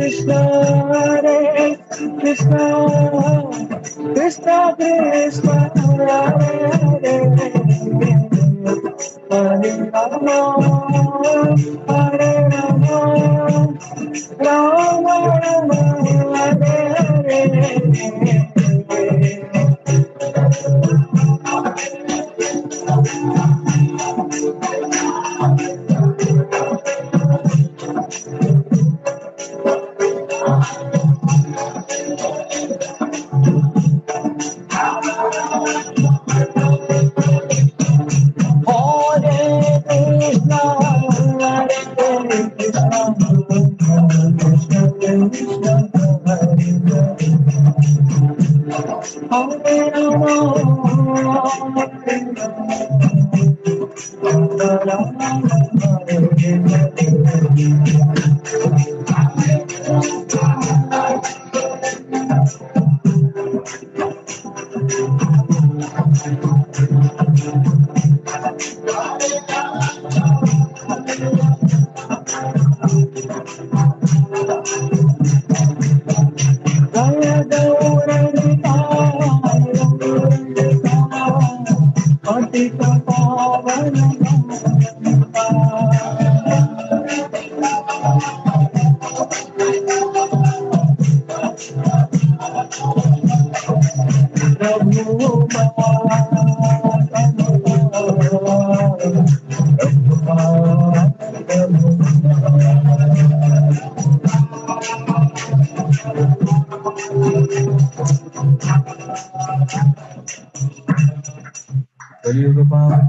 Krishna, Hare Krishna, Krishna Krishna, Hare Hare, Hare Rama, Hare Rama, Rama Rama, Hare Hare.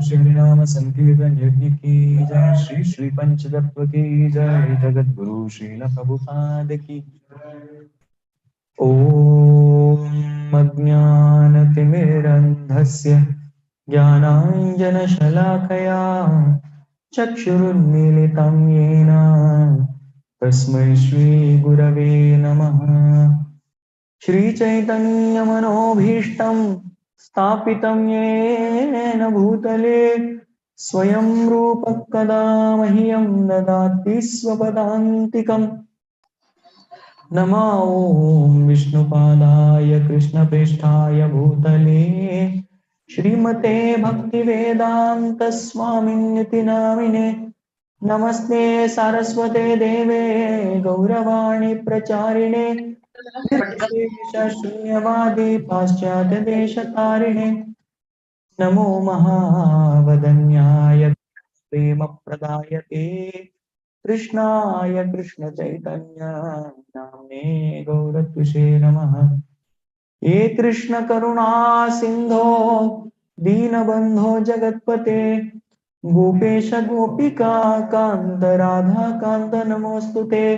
Shri नाम संकीर्तन यज्ञ की जय, श्री श्री पंचतत्व की जय, जगत गुरु श्रील प्रभुपाद की। ओम अज्ञानतिमिरन्धस्य ज्ञानाञ्जनशलाकया चक्षुरुन्मीलितं येन तस्मै श्री गुरवे नमः। श्री चैतन्य मनोभीष्टं स्थापितं येन भूतले स्वयं रूपः कदा मह्यं ददाति स्वपदान्तिकम्। नमो ॐ विष्णुपादाय कृष्णप्रेष्ठाय भूतले श्रीमते भक्तिवेदान्त स्वामिन्निति नामिने। नमस्ते सारस्वते देवे गौरवाणी प्रचारिणे शून्यवादी पाश्चात्य देशतारिणे। नमो महावदन्याय प्रेम प्रदायते कृष्णाय कृष्ण चैतन्य नाम्ने गौरत्विषे नमः। हे कृष्ण करुणा सिंधो दीनबंधो जगत्पते गोपेश गोपिका कांत राधा कांत नमोस्तुते।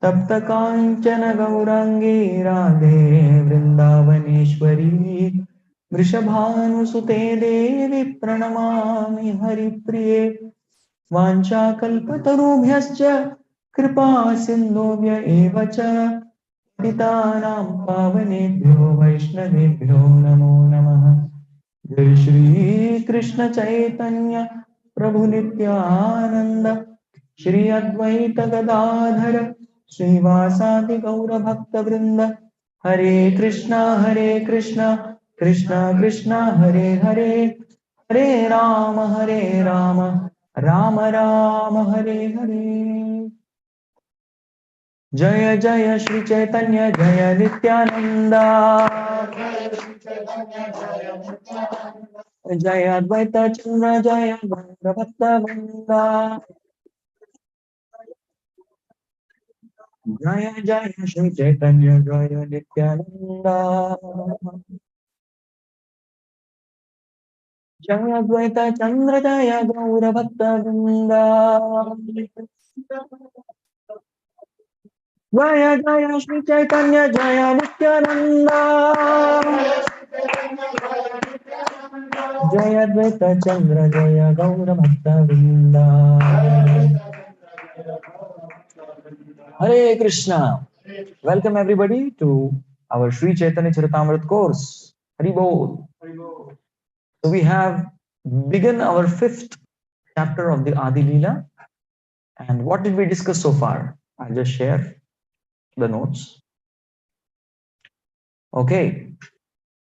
तप्त कांचन गौरांगी राधे वृंदावनेश्वरी वृषभानुसुते देवी प्रणमामि हरिप्रिये। वाञ्छाकल्पतरुभ्यश्च कृपा सिन्धुभ्य एव च पतितानां पावनेभ्यो वैष्णवेभ्यो नमो नमः। जय श्री कृष्ण चैतन्य प्रभु नित्यानंद श्री अद्वैत गदाधर श्रीवासादि गौर भक्त वृंद। हरे कृष्णा कृष्णा कृष्णा हरे हरे, हरे राम राम राम हरे हरे। जय जय श्री चैतन्य जय नित्यानंद, जय अद्वैत चंद्र जय गौर भक्त वृंद। जय जय श्री चैतन्य जय नित्यानंद, जय अद्वैत चंद्र जय गौर भक्त वृंद। जय जय श्री चैतन्य जय नित्यानंद, जय अद्वैत चंद्र जय गौर भक्त वृंद। हरे Krishna Welcome everybody to our Sri Chaitanya Charitamrta course. Hari Bol. So we have begun our 5th chapter of the Adi Lila. And what did we discuss so far? I'll just share the notes. Okay.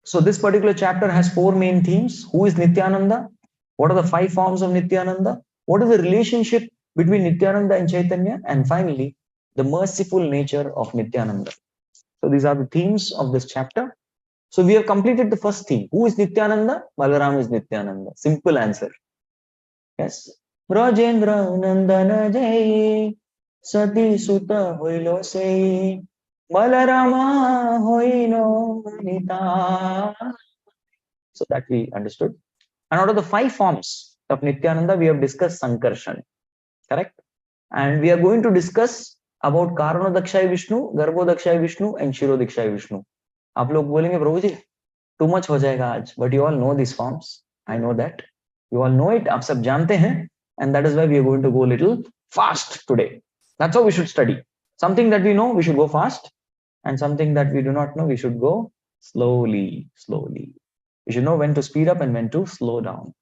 So this particular chapter has 4 main themes. Who is Nityananda? What are the 5 forms of Nityananda? What is the relationship between Nityananda and Chaitanya? And finally, the merciful nature of Nityananda. So these are the themes of this chapter. So we have completed the first theme. Who is Nityananda? Balaram is Nityananda. Simple answer. Yes. Rajendra Nandana Jai Sati Sutta Hoilo Sei Balarama Hoino Nita. So that we understood. And out of the 5 forms of Nityananda, we have discussed Sankarshan. Correct? And we are going to discuss about Karanadakshay Vishnu, Garbhodakshay Vishnu and Shirodakshay Vishnu. आप लोग बोलेंगे प्रभु जी too much हो जाएगा आज, but you all know these forms. I know that. You all know it. आप सब जानते हैं. And that is why we are going to go a little fast today. That's how we should study. Something that we know, we should go fast. And something that we do not know, we should go slowly, slowly. We should know when to speed up and when to slow down.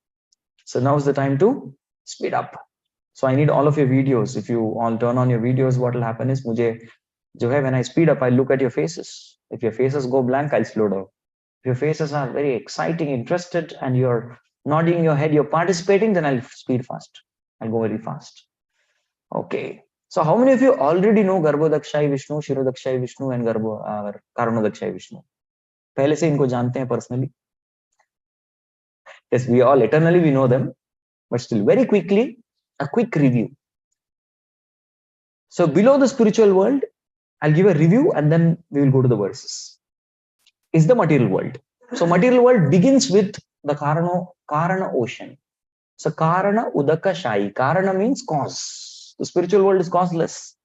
So now is the time to speed up. So I need all of your videos. If you all turn on your videos, what will happen is मुझे जो है when I speed up, I look at your faces. If your faces go blank, I'll slow down. If your faces are very exciting, interested, and you're nodding your head, you're participating, then I'll speed fast. I'll go very fast. Okay. So how many of you already know Garbhodakshay Vishnu, Shirodakshay Vishnu, and Karanadakshay Vishnu? पहले से इनको जानते हैं personally? Yes, we all eternally we know them, but still very quickly, a quick review. So below the spiritual world, I'll give a review and then we will go to the verses. Is the material world. So material world begins with the Karana ocean. So Karana Udaka Shai. Karana means cause. The spiritual world is causeless.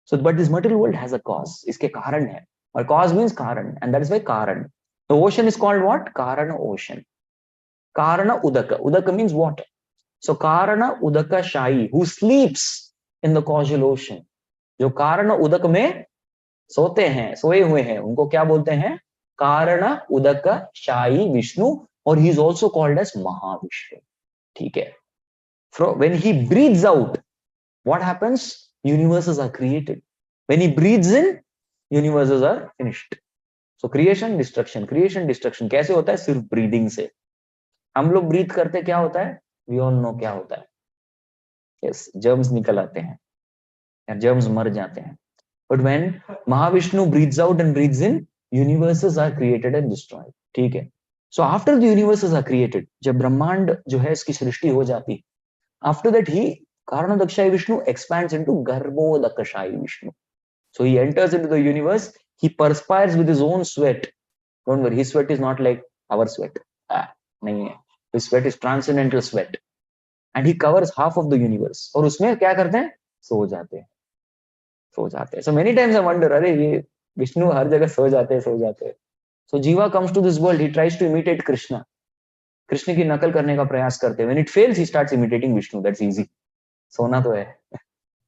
So, but this material world has a cause. Iske Karan hai. Or cause means Karan. And that is why Karan. The ocean is called what? Karana ocean. Karana Udaka. Udaka means water. So Karana Udaka Shai, who sleeps in the causal ocean. जो कारण उदक में सोते हैं, सोए हुए हैं, उनको क्या बोलते हैं? कारण उदक शाही विष्णु, और he is also called as Mahavishnu. ठीक है? When he breathes out, what happens? Universes are created. When he breathes in, universes are finished. So creation, destruction, creation, destruction. कैसे होता है? सिर्फ breathing से. हम लोग breathe करते क्या होता है? We all know क्या होता है. Yes, germs निकल आते हैं. Germs मर जाते हैं. But when Mahavishnu breathes out and breathes in, universes are created and destroyed. ठीक है? So after the universes are created, जब ब्रह्मांड जो है इसकी सृष्टि हो जाती, after that he Karanadakshay Vishnu expands into Garbhodakashay Vishnu. So he enters into the universe. He perspires with his own sweat. Don't worry, his sweat is not like our sweat. नहीं है. His sweat is transcendental sweat, and he covers half of the universe. और उसमें क्या करते हैं? सो जाते हैं. सो जाते हैं. So many times I wonder, अरे ये विष्णु हर जगह सो जाते हैं. So Jiva comes to this world, he tries to imitate Krishna. Krishna की नकल करने का प्रयास करते हैं. When it fails, he starts imitating Vishnu. That's easy. सोना तो है.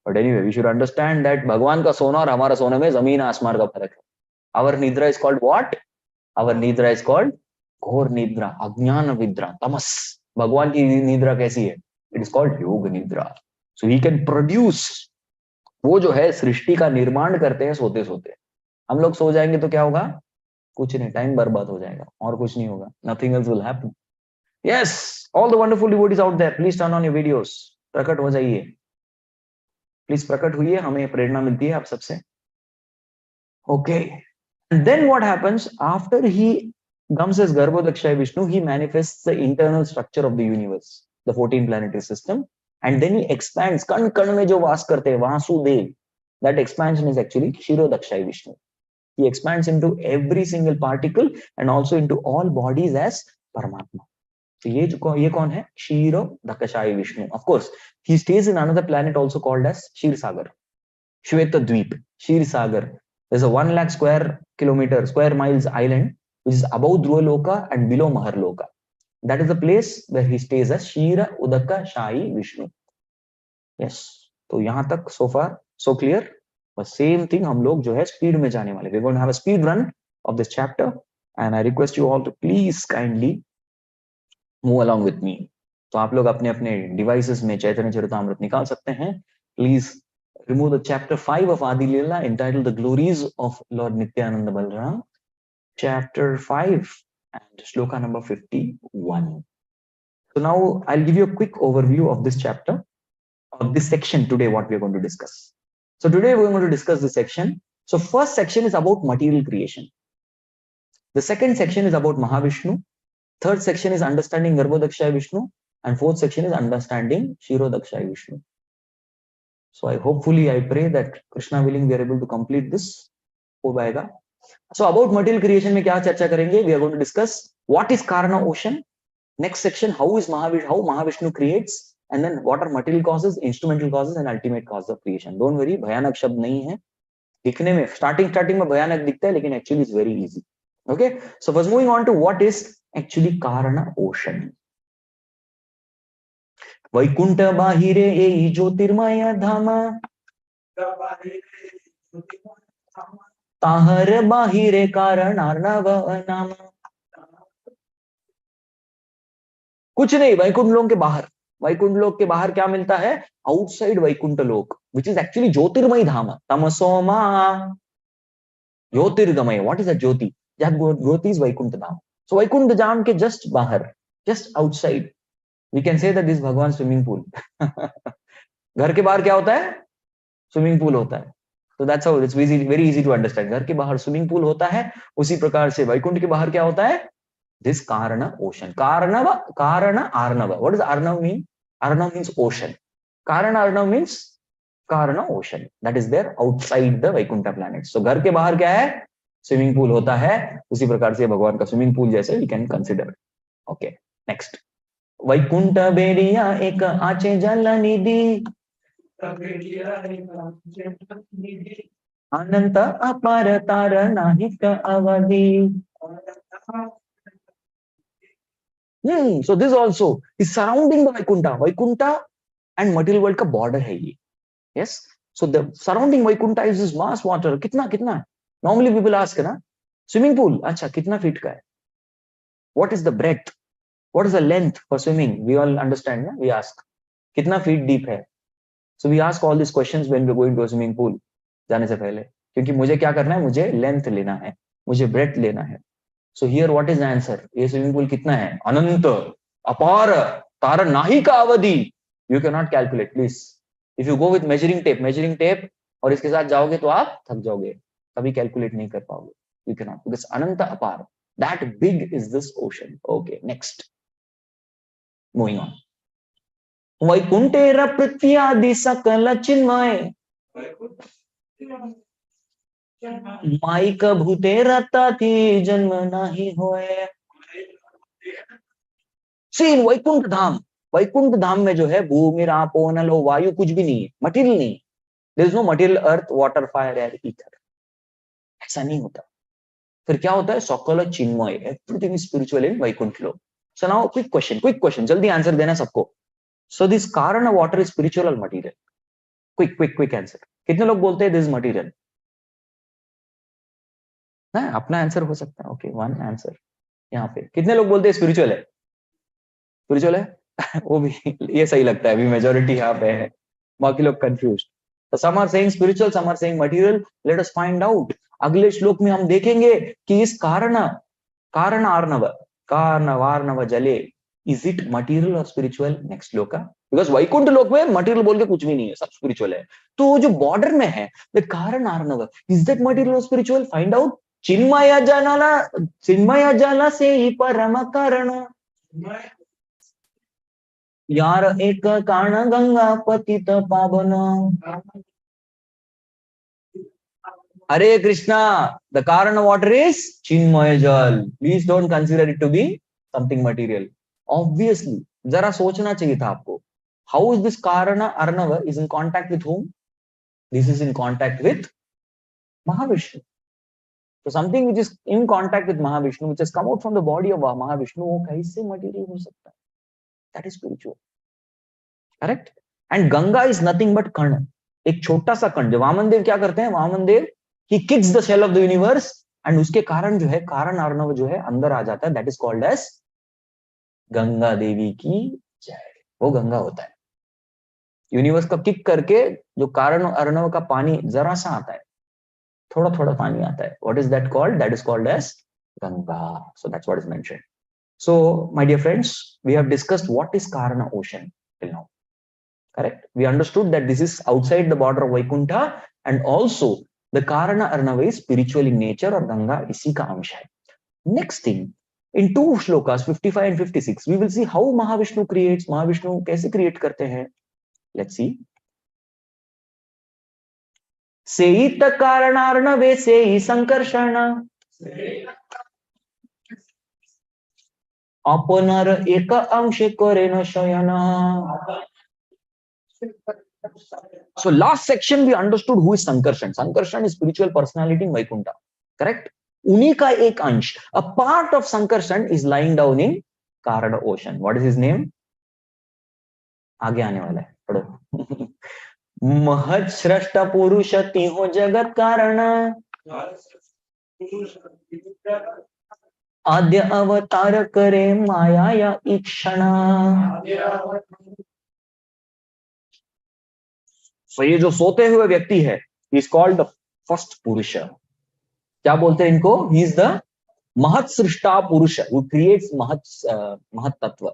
But anyway, we should understand that भगवान का सोना और हमारा सोने में जमीन आसमान का फर्क है. Our nidra is called what? Our nidra is called घोर निद्रा, अज्ञान विद्रा, तमस. भगवान की निद्रा कैसी है? It is called योग निद्रा. So he can produce. वो जो है सृष्टि का निर्माण करते हैं सोते सोते. हम लोग सो जाएंगे तो क्या होगा? कुछ नहीं, टाइम बर्बाद हो जाएगा और कुछ नहीं होगा. Nothing else will happen. Yes, all the wonderful devotees out there, please turn on your videos. प्रकट हो जाइए. Please प्रकट हुइए, हमें प्रेरणा मिलती है आप सबसे. Okay. And then what happens after he comes as Garbhodakshay Vishnu? He manifests the internal structure of the universe, the 14 planetary system. And then he expands. Kan kan mein jo vaas karte hain, Vasudev. That expansion is actually Shirodakshay Vishnu. He expands into every single particle and also into all bodies as Paramatma. So ye kaun hai? Shirodakshay Vishnu. Of course, he stays in another planet also called as Shir Sagar. Shweta Dweep, Shir Sagar. There's a 1 lakh square miles island which is above Dhruvaloka and below Maharloka. That is the place where he stays as Shira Udaka Shahi Vishnu. Yes. So yahan tak so far so clear. बस same thing हम लोग जो है speed में जाने वाले, we are going to have a speed run of this chapter and I request you all to please kindly move along with me. तो आप लोग अपने अपने डिवाइसेस में चैतन्य चरितामृत निकाल सकते हैं। Please remove the chapter 5 of आदि लीला entitled The Glories of Lord Nityananda Balaram, chapter 5 and shloka number 51. So now I'll give you a quick overview of this chapter, of this section today, what we're going to discuss. So today we're going to discuss this section. So first section is about material creation. The second section is about Mahavishnu. Third section is understanding Garbhodakshaya Vishnu. And fourth section is understanding Shirodakshaya Vishnu. So I pray that Krishna willing, we are able to complete this. So about material creation, में क्या चर्चा करेंगे? We are going to discuss what is Karana ocean. Next section, how Mahavishnu creates, and then what are material causes, instrumental causes, and ultimate cause of creation. Don't worry, भयानक शब्द नहीं है. दिखने में starting में भयानक दिखता है, लेकिन actually is very easy. Okay, so first moving on to what is actually Karana ocean. Vaikuntha बाहिरे ए ज्योतिर्मय धाम, ताहर बाहिरे कारणार्णव नाम. कुछ नहीं, वैकुंठ लोक के बाहर, वैकुंठ लोक के बाहर क्या मिलता है? आउटसाइड वैकुंठ लोक, विच इज एक्चुअली ज्योतिर्मय धाम. तमसोमा ज्योतिर्गमय. What is that jyoti? That jyoti is Vaikuntha Dham. So Vaikuntha Dham के जस्ट बाहर, just outside, we can say that this Bhagwan swimming pool. घर के बाहर क्या होता है? स्विमिंग पूल होता है. तो that's how it's very easy to understand. घर के बाहर स्विमिंग पूल होता है, उसी प्रकार से वैकुंठ के बाहर क्या होता है? This Karana ocean. Karana Arnava. What does Arnav mean? Arnav means ocean. Karana Arnav means Karana ocean. That is there outside the Vaikuntha planet. So घर के बाहर क्या है? Swimming pool होता है. उसी प्रकार से भगवान का swimming pool जैसे we can consider. Okay. Next. Vaikuntha बेड़िया एक आचे जल निधि, अनंत अपार तार नाहिक अवधि. So this also is surrounding the Vaikuntha. Vaikuntha and material world का border है ये. Yes. So the surrounding Vaikuntha is this vast water. कितना? Normally people ask ना, swimming pool, अच्छा कितना feet का है? What is the breadth? What is the length for swimming? We all understand ना? We ask कितना feet deep है? So we ask all these questions when we're going to a swimming pool जाने से पहले, क्योंकि मुझे क्या करना है? मुझे length लेना है, मुझे breadth लेना है. So here what is the answer? ये swimming pool कितना है? अनंत अपार तार नाहिक अवधि. You cannot calculate, please. If you go with measuring tape और इसके साथ जाओगे तो आप थक जाओगे, कभी calculate नहीं कर पाओगे. You cannot, because अनंत अपार, that big is this ocean. Okay, next. Moving on. वैकुंठेर पृथ्व्यादि सकल चिन्मय, माइक भूते रता थी जन्म नाही होए. सी वैकुंठ धाम, वैकुंठ धाम में जो है भूमि रापो नलो वायु कुछ भी नहीं है, मटेरियल नहीं. There is no material, earth water fire air ether, ऐसा नहीं होता. फिर क्या होता है? सकल चिन्मय, everything is spiritual in Vaikuntha Lok. So now quick question, जल्दी आंसर देना सबको. So this Karan water is spiritual और मटेरियल? Quick answer. कितने लोग बोलते हैं दिस मटेरियल? ना अपना आंसर हो सकता है. ओके, वन आंसर यहाँ पे. कितने लोग बोलते हैं स्पिरिचुअल है? स्पिरिचुअल है. वो भी ये सही लगता है. अभी मेजोरिटी यहाँ पे है, बाकी लोग कंफ्यूज. तो some are saying spiritual, some are saying material. Let us find out. अगले श्लोक में हम देखेंगे कि इस कारण वार्णव जले, इज इट मटेरियल और स्पिरिचुअल? नेक्स्ट श्लोक का, बिकॉज वैकुंठ लोक में मटेरियल बोल के कुछ भी नहीं है, सब स्पिरिचुअल है. तो जो बॉर्डर में है the Karan Arnava, is that material और स्पिरिचुअल? Find out. चिन्मय जला से ही परम कारण, यार एक कारण गंगा पतित पावन. हरे कृष्णा. द कारण वाटर इज चिन्मय जल. Please don't consider it to be something material. Obviously जरा सोचना चाहिए था आपको. हाउ इज दिस कारण अर्णव is in contact with home? This is in contact with Mahavishnu. So something which is in contact with Mahavishnu, which has come out from the body of Mahavishnu, वो कैसे material हो सकता है? That is spiritual. Correct? And Ganga is nothing but Karna. एक छोटा सा कण, वामन देव क्या करते हैं, वामन देव ही kicks the shell of the universe and उसके कारण जो है कारण अर्णव जो है अंदर आ जाता है, that is called as Ganga Devi की जय। वो गंगा होता है। यूनिवर्स का किक करके जो कारण अर्णव का पानी जरा सा आता है, थोड़ा थोड़ा पानी आता है, what is that called, that is called as Ganga. So that's what is mentioned. So, my dear friends, we have discussed what is Karana ocean till now. Correct? We understood that this is outside the border of Vaikuntha, and also the Karana Arnava is spiritual in nature, or Ganga isi ka amsh hai. Next thing, in two shlokas 55 and 56, we will see how Mahavishnu creates. Mahavishnu kaise create karte hain? Let's see. Seit Karanarnave sei sankarshana अपनर एक अंश करे न शयना. So last section we understood who is Sankarshan. Sankarshan is spiritual personality in Vaikuntha. Correct? उन्हीं का एक अंश, a part of Sankarshan is lying down in Karana ocean. What is his name? आगे आने वाला है, पढ़ो. महत् श्रेष्ठ पुरुष तिहो जगत कारण आद्य अवतार करे माया या ईक्षणा. So ये जो सोते हुए व्यक्ति है, he is called the first पुरुष. क्या बोलते हैं इनको? He is the महत् सृष्टा पुरुष who creates महत् तत्व.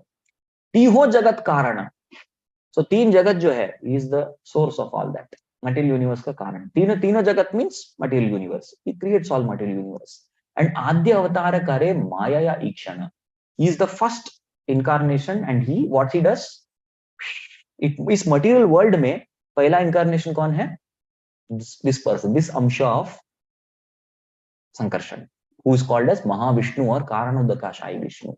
तीहो जगत कारण. So तीन जगत जो है, he is the source of all that. Material universe का कारण. तीनों जगत means material universe. He creates all material universe. And आद्य अवतार करे माया या ईक्षण. He is the first incarnation and he, what he does? इस material world में पहला incarnation कौन है? This person, this amsha of Sankarshan, who is called as Mahavishnu or Karanodakashayi Vishnu.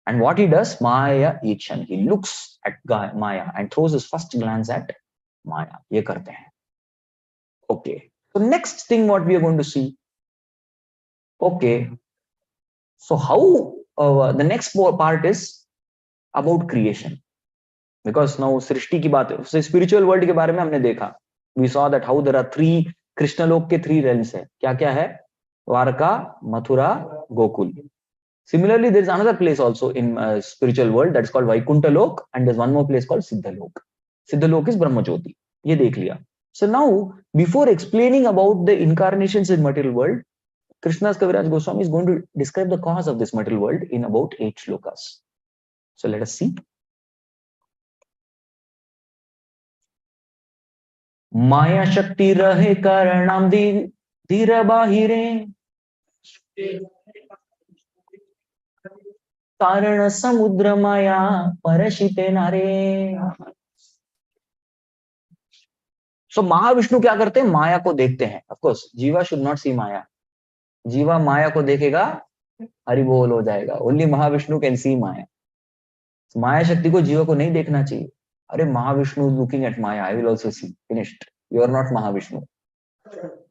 And what he does? Maya Ikshan. He looks at Maya and throws his first glance at Maya. ये करते हैं. Okay. So next thing what we are going to see. Okay. So how the next part is about creation. Because now सृष्टि की बात है. Spiritual world के बारे में हमने देखा. We saw that how there are three Krishna लोक के three realms है. क्या क्या है? Dwarka, Mathura, Gokul. Similarly, there is another place also in spiritual world that is called Vaikuntha Lok, and there's one more place called Siddha Lok. Siddha Lok is Brahma Jyoti. ये देख लिया. So now, before explaining about the incarnations in material world, Krishna's Kaviraj Goswami is going to describe the cause of this material world in about 8 shlokas. So let us see. Maya Shakti rahe karanam dhira bahire कारण समुद्र माया परशिते नारे. सो महाविष्णु क्या करते हैं? माया को देखते हैं. Of course jiva should not see Maya. जीवा माया को देखेगा, हरि बोल हो जाएगा. Only Mahavishnu can see Maya. Maya शक्ति को जीवा को नहीं देखना चाहिए. अरे Mahavishnu looking at Maya, I will also see. Finished. You are not Mahavishnu.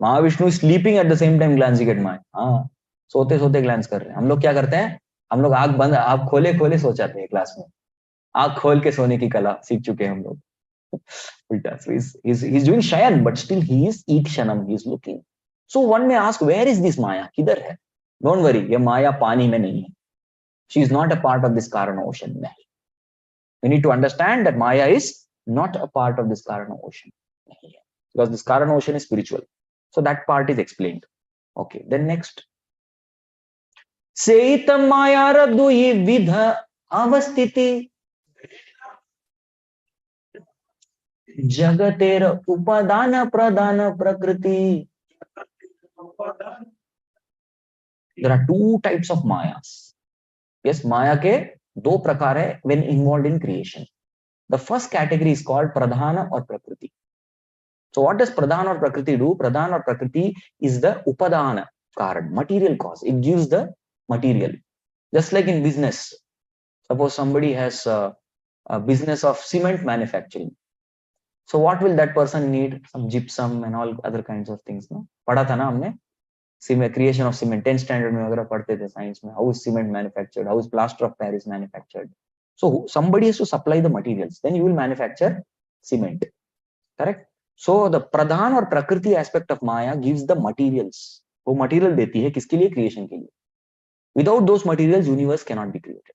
Mahavishnu sleeping at the same time glancing at Maya. हाँ, सोते सोते ग्लांस कर रहे हैं. हम लोग क्या करते हैं? हम लोग आंख बंद, आंख खोले खोले सो जाते हैं क्लास में. आंख खोल के सोने की कला सीख चुके हैं हम लोग. उल्टा. So he's doing shayan, but still he is ikshanam. He is looking. So one may ask, where is this Maya? किधर है? Don't worry, ये माया पानी में नहीं है. She is not a part of this Karana ocean. नहीं. We need to understand that Maya is not a part of this Karana ocean. नहीं है. Because this Karana ocean is spiritual. So that part is explained. Okay. Then next. सेत माया रद्दुई विध अवस्थिति जगतेर उपादान प्रदान प्रकृति. There are two types of mayas. Yes, माया के दो प्रकार है when involved in creation. The first category is called pradhana or prakriti. So what does pradhana or prakriti do? Pradhana or prakriti is the upadana karan, material cause. It gives the material. Just like in business. Suppose somebody has a business of cement manufacturing. So what will that person need? Some gypsum and all other kinds of things. No? पढ़ा था ना हमने? Creation of cement. 10th standard में वगैरह पढ़ते थे science में. How is cement manufactured? How is plaster of Paris manufactured? So somebody has to supply the materials. Then you will manufacture cement. Correct? So the pradhan or prakriti aspect of Maya gives the materials. वो material देती है किसके लिए? Creation के लिए. Without those materials, universe cannot be created.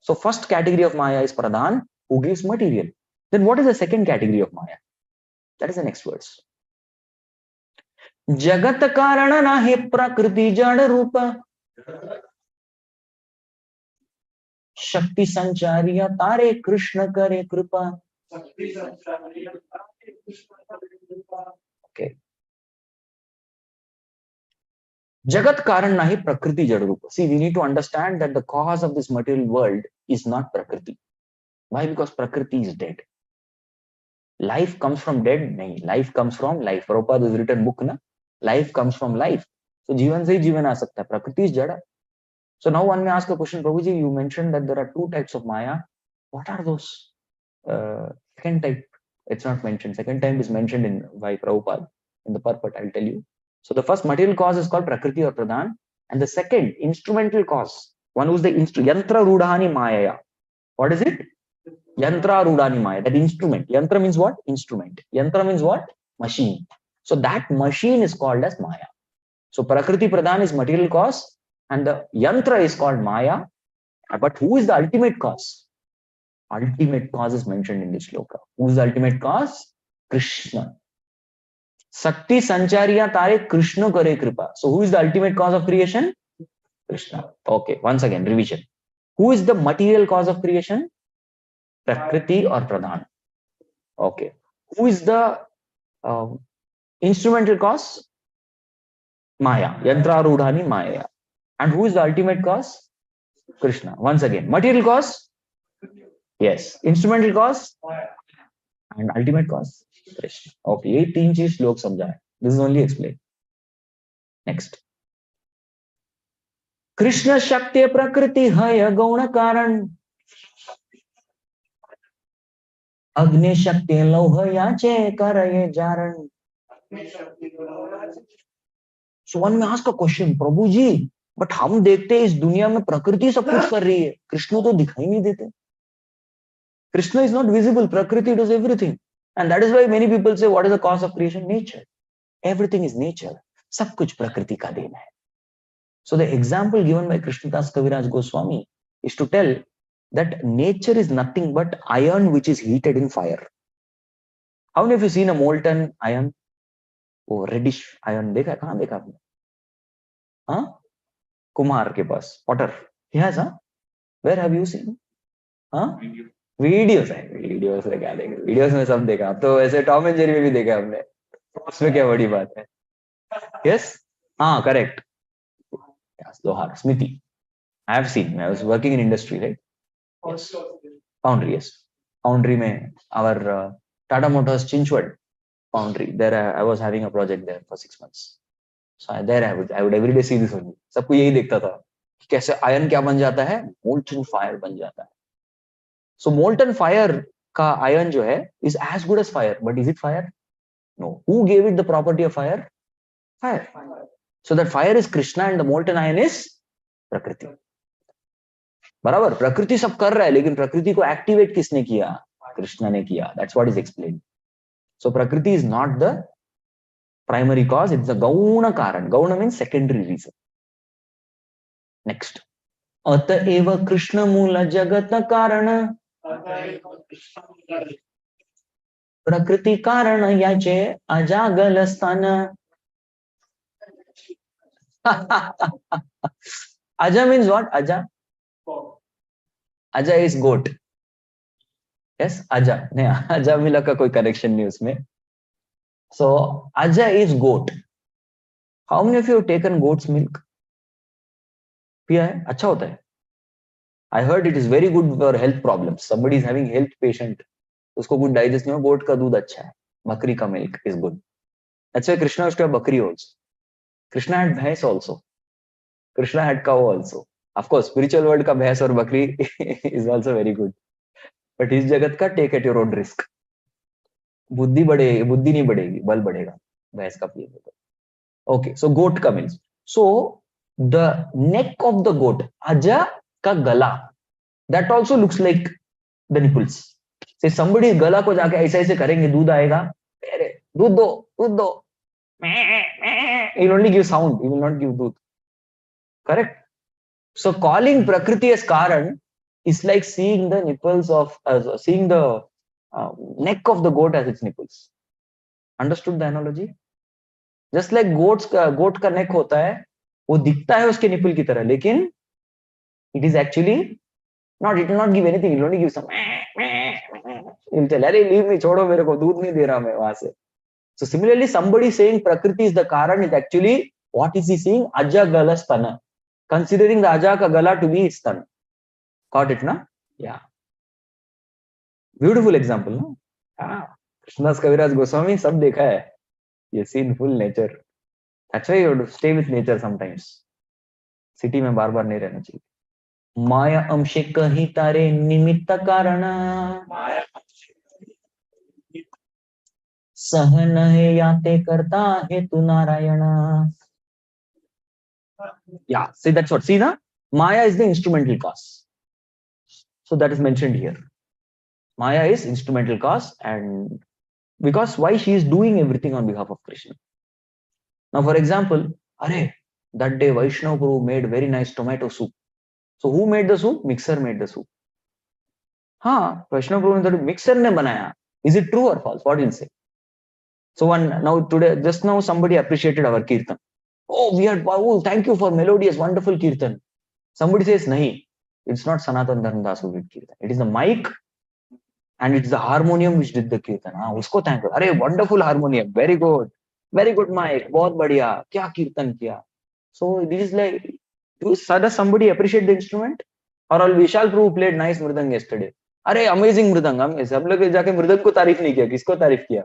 So first category of Maya is pradhan, who gives material. Then what is the second category of Maya? That is the next verse. जगत कारण नाहि प्रकृति जड़ रूप शक्ति संचारिया तारे कृष्ण करे कृपा. Okay. Jagat karan nahi prakriti jad rupa. See, we need to understand that the cause of this material world is not prakriti. Why? Because prakriti is dead. Life comes from dead. Nahi. Life comes from life. Prabhupada has written book na. Life comes from life. So जीवन से ही जीवन आ सकता है. Prakriti is jada. So now one may ask a question, Prabhuji, you mentioned that there are two types of Maya. What are those? Second type, it's not mentioned. Second type is mentioned in by Prabhupada in the purport. I'll tell you. So the first material cause is called Prakriti or Pradhan, and the second instrumental cause, one who's the Yantra Rudhani Maya. What is it? Yantra Rudhani Maya. That instrument. Yantra means what? Instrument. Yantra means what? Machine. So that machine is called as Maya. So Prakriti Pradhan is material cause, and the Yantra is called Maya. But who is the ultimate cause? Ultimate cause is mentioned in this shloka. Who is the ultimate cause? Krishna. Sakti Sanchariya Tare Krishna Kare Kripa. So who is the ultimate cause of creation? Krishna. Okay, once again, revision. Who is the material cause of creation? Prakriti or Pradhan. Okay. Who is the instrumental cause? Maya. Yantra Rudhani Maya. And who is the ultimate cause? Krishna. Once again, material cause? Yes. Instrumental cause? And ultimate cause? Krishna. Okay, ये तीन चीज श्लोक समझा है. This is only explained. Next. Krishna शक्ति प्रकृति है गौण कारण अग्नि शक्ति लौह याचे करये जारण. So one may ask a question, Prabhu ji, but हम देखते हैं इस दुनिया में प्रकृति सब कुछ कर रही है, कृष्ण तो दिखाई नहीं देते. Krishna is not visible. Prakriti does everything. And that is why many people say, what is the cause of creation? Nature. Everything is nature. सब कुछ प्रकृति का देन है. So the example given by Krishnadas Kaviraj Goswami is to tell that nature is nothing but iron which is heated in fire. How many of you seen a molten iron? Oh, reddish iron. देखा? कहाँ देखा आपने? हाँ? कुमार के पास. Potter. He has, huh? Where have you seen? हाँ? Videos है. Videos में क्या देखे? वीडियोस में सब देखा. तो ऐसे टॉम एंड जेरी में भी देखा हमने. उसमें क्या बड़ी बात है? Yes? हाँ, correct. Yes, Lohar, Smithy. I have seen. I was working in industry, right? Yes. Foundry, yes. Foundry में our Tata Motors Chinchwad foundry. There I was having a project there for 6 months. So there I would every day see this only. सबको यही देखता था कि कैसे iron क्या बन जाता है? Molten fire बन जाता है. So molten fire का iron जो है is as good as fire, but is it fire? No. Who gave it the property of fire? Fire. So that fire is Krishna and the molten iron is Prakriti. बराबर. प्रकृति सब कर रहा है, लेकिन प्रकृति को एक्टिवेट किसने किया? कृष्ण ने किया. That's what is explained. So Prakriti is not the primary cause, it's the gauna karan. Gauna means secondary reason. Next. अतएव कृष्ण मूल जगत कारण प्रकृति कारण याचे अजागल स्तन. Aja means what? Aja? Aja is goat. Yes, Aja. नहीं, Aja मिला का कोई correction नहीं उसमें. So Aja is goat. How many of you have taken goat's milk? पिया है? अच्छा होता है. I heard it is very good for health problems. Somebody is having health patient. उसको good digest नहीं हो, goat का दूध अच्छा है. बकरी का milk is good. That's why Krishna used to have bakri also. Krishna had bhais also. Krishna had cow also. Of course, spiritual world का भैंस और बकरी is also very good. But इस जगत का take at your own risk. बुद्धि नहीं बढ़ेगी, बल बढ़ेगा. भैंस का पिएंगे तो. Okay, so goat का means. So the neck of the goat, Aja का गला, that also looks like the nipples. Say somebody गला को जाके ऐसे ऐसे करेंगे, दूध आएगा. दूध दो, दूध दो. He will only give sound. He will not give दूध. Correct? So calling Prakriti as Karan is like seeing the nipples of, seeing the neck of the goat as its nipples. Understood the analogy? Just like goat का neck होता है, वो दिखता है उसके nipple की तरह, लेकिन it is actually not. It will not give anything. It will only give some. It will tell, अरे leave me, छोड़ो मेरे को, दूध नहीं दे रहा मैं वहां से. So similarly, somebody saying Prakriti is the Karan is actually, what is he saying? Aja Gala Stana. Considering the Aja ka Gala to be its stan. Got it, na? Yeah. Beautiful example, no? Ah, Krishna's Kaviraj Goswami, sab dekha hai. You see in full nature. That's why you have to stay with nature sometimes. City में बार बार नहीं रहना चाहिए. माया अंशे कहीं तारे निमित्त कारण सहन है याते करता है तू Narayan. Yeah, see, that's what. See, na? Maya is the instrumental cause. So that is mentioned here. Maya is instrumental cause, and because why she is doing everything on behalf of Krishna. Now, for example, Are, that day Vaishnav Guru made very nice tomato soup. So who made the soup? Mixer made the soup. हाँ, Vaishnav Guru ने तो mixer ने बनाया. Is it true or false? What do you say? So just now somebody appreciated our kirtan. Oh, we had, oh, thank you for melodious, wonderful kirtan. Somebody says, nahi, it's not Sanatan Dharmadas who did kirtan. It is the mic and it's the harmonium which did the kirtan. हाँ, उसको thank you. अरे, wonderful harmonium, very good mic, बहुत बढ़िया, क्या kirtan किया. So this is like, does somebody appreciate the instrument? Or all Vishal Prabhu played nice mridang yesterday. अरे, amazing mridang. हम सब लोग जाके मृदंग को तारीफ नहीं किया, किसको तारीफ किया?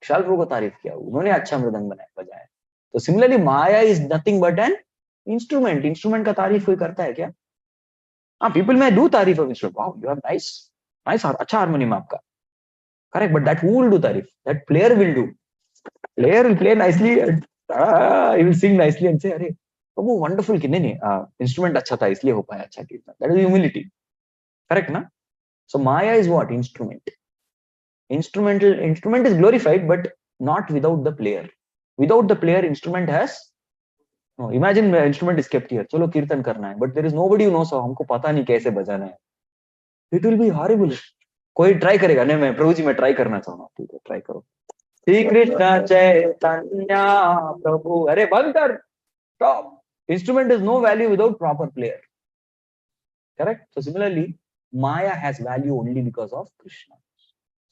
विशाल प्रभु को तारीफ किया, उन्होंने अच्छा मृदंग बनाया, बजाया. तो similarly Maya is nothing but an instrument. Instrument का तारीफ कोई करता है क्या? हाँ, पीपल में डू तारीफ of instrument. Wow, you have nice अच्छा हारमोनियम आपका. Correct, but that who will do तारीफ? That player will do. Player will play nicely and he will sing nicely and say, अरे प्रभु वंडरफुल. कि नहीं, instrument अच्छा था इसलिए हो पाया अच्छा कीर्तन. That is humility. करेक्ट ना? So Maya is what? Instrument. Instrument is glorified, but not without the player. Without the player, instrument has no. Imagine instrument is kept here. चलो कीर्तन करना है, but there is nobody who knows. हमको पता नहीं कैसे बजाना है. It will be horrible. कोई ट्राई करेगा? नहीं, मैं प्रभु जी मैं ट्राई करना चाहूंगा. ठीक है, ट्राई करो. श्री कृष्ण चैतन्य प्रभु. अरे बंद कर. Stop. Instrument is no value without proper player. Correct. So similarly, Maya has value only because of Krishna.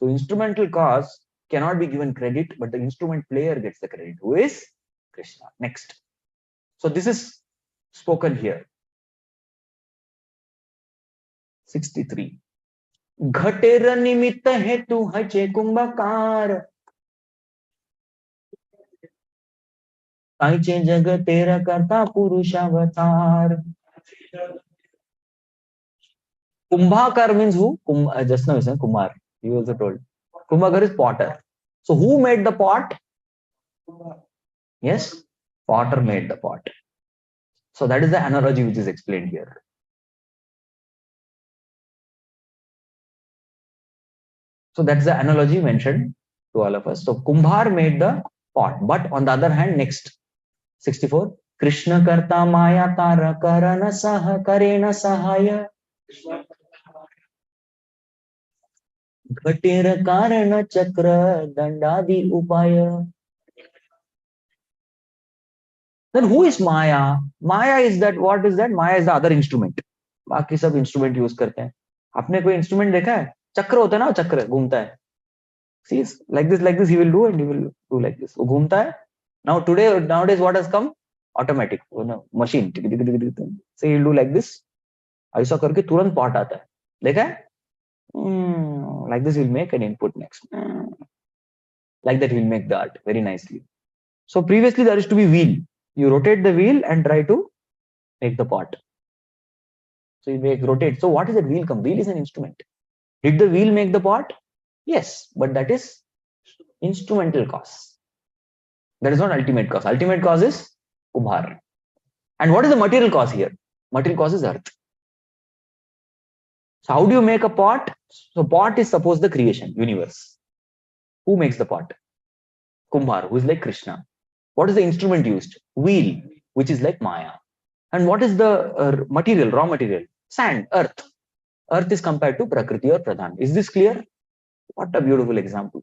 So instrumental cause cannot be given credit, but the instrument player gets the credit, who is Krishna. Next. So this is spoken here. 63. घटेर निमित्त हेतु हचे कुंभकार कायचे जगतेर करता पुरुषावतार. Kumbhakar means who? Just now you said Kumar. You also told. Kumbhakar is potter. So who made the pot? Yes, potter made the pot. So that is the analogy which is explained here. So that's the analogy mentioned to all of us. So Kumbhar made the pot, but on the other hand, next 64. Krishna karta maya tara karana saha karena sahaya. घटेर कारण चक्र दंडादि उपाय. Then who is Maya? Maya is that, what is that? Maya is the other instrument. बाकी सब instrument use करते हैं. आपने कोई इंस्ट्रूमेंट देखा है? चक्र होता है ना, चक्र घूमता है. See, like this he will do and he will do like this. वो घूमता है. Nowadays what has come? Automatic, machine. So he will do like this. ऐसा करके तुरंत पॉट आता है. देखा है? Like this will make an input next. Like that will make the art very nicely. So previously there used to be wheel. You rotate the wheel and try to make the pot. So you rotate. So what is that wheel come? Wheel is an instrument. Did the wheel make the pot? Yes, but that is instrumental cause. That is not ultimate cause. Ultimate cause is Kumbhar. And what is the material cause here? Material cause is earth. So how do you make a pot? So pot is suppose the creation, universe. Who makes the pot? Kumbhar, who is like Krishna. What is the instrument used? Wheel, which is like Maya. And what is the material, raw material? Sand, earth. Earth is compared to Prakriti or Pradhan. Is this clear? What a beautiful example.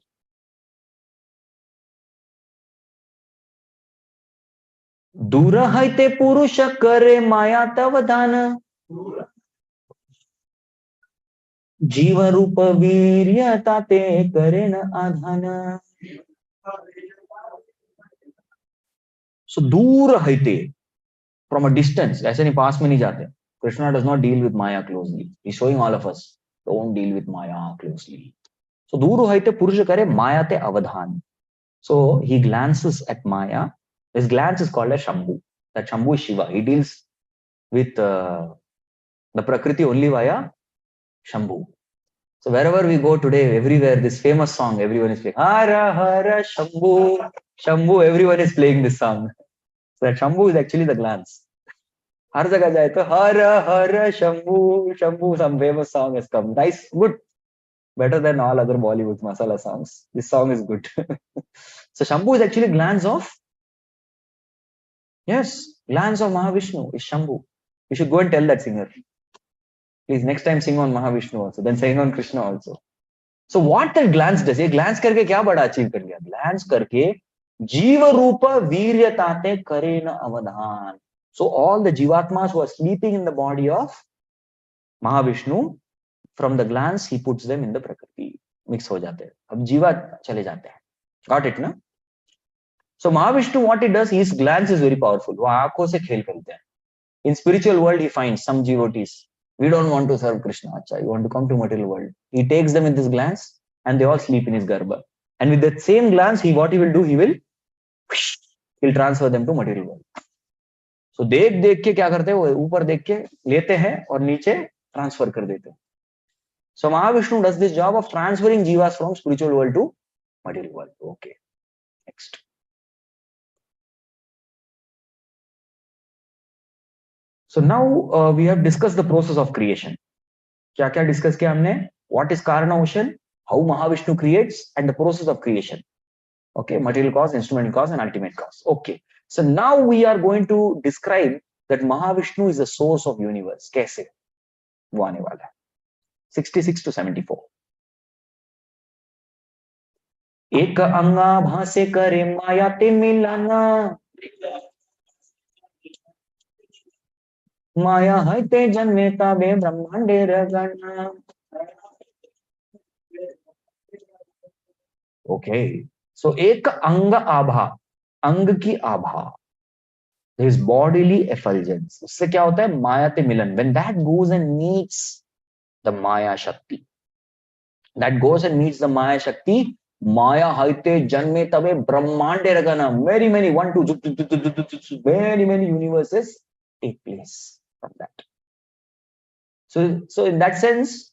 दूर हैते पुरुष करे माया तवधान जीव रूप वीर्यता ते करे न आधान. So दूर हैते, from a distance, ऐसे नहीं पास में नहीं जाते. Krishna does not deal with Maya closely. He's showing all of us, don't deal with Maya closely. So दूर हैते पुरुष करे माया ते अवधान. So he glances at Maya. His glance is called as Shambhu. That Shambhu is Shiva. He deals with the Prakriti only via Shambhu. So wherever we go today, everywhere, this famous song, everyone is playing. Hara Hara Shambhu. Shambhu, everyone is playing this song. So that Shambhu is actually the glance. Har jagah jaye to Hara Hara Shambhu. Shambhu, some famous song has come. Nice, good. Better than all other Bollywood masala songs. This song is good. So Shambhu is actually glance of, yes, glance of Mahavishnu is Shambhu. You should go and tell that singer. Please, next time sing on Mahavishnu also, then sing on Krishna also. So what that glance does, ये glance करके क्या बड़ा achieve कर लिया? Glance करके जीव रूप वीर्यताते करे न अवधान. So all the jivatmas who are sleeping in the body of Mahavishnu, from the glance he puts them in the Prakriti. Mix हो जाते हैं. अब जीवा चले जाते हैं. Got it, ना? So Mahavishnu, what he does, his glance is very powerful. वो आंखों से खेल करते हैं. In spiritual world, he finds some devotees. We don't want to serve Krishna. Acha, you want to come to material world. He takes them with his glance and they all sleep in his garbha. And with that same glance, what he will do, he'll transfer them to material world. So देख के क्या करते हैं, वो ऊपर देख के लेते हैं और नीचे transfer कर देते हैं. So Mahavishnu does this job of transferring jivas from spiritual world to material world. Okay. Next. So now we have discussed the process of creation. क्या क्या discuss किया हमने? What is Karana ocean? How Mahavishnu creates and the process of creation. Okay, material cause, instrument cause, and ultimate cause. Okay. So now we are going to describe that Mahavishnu is the source of universe. कैसे? वो आने वाला है. 66 to 74. एक अंगा भासे करे माया ते मिलाना माया है ते जन्मे ताबे ब्रह्मांडे रगना. Okay. So एक अंग आभा, अंग की आभा, his bodily effulgence. उससे क्या होता है? माया ते मिलन. When that goes and meets the Maya Shakti, that goes and meets the Maya Shakti, Maya haite janme tabe brahmande ragana. Many, 1, 2, many universes take place from that. So in that sense,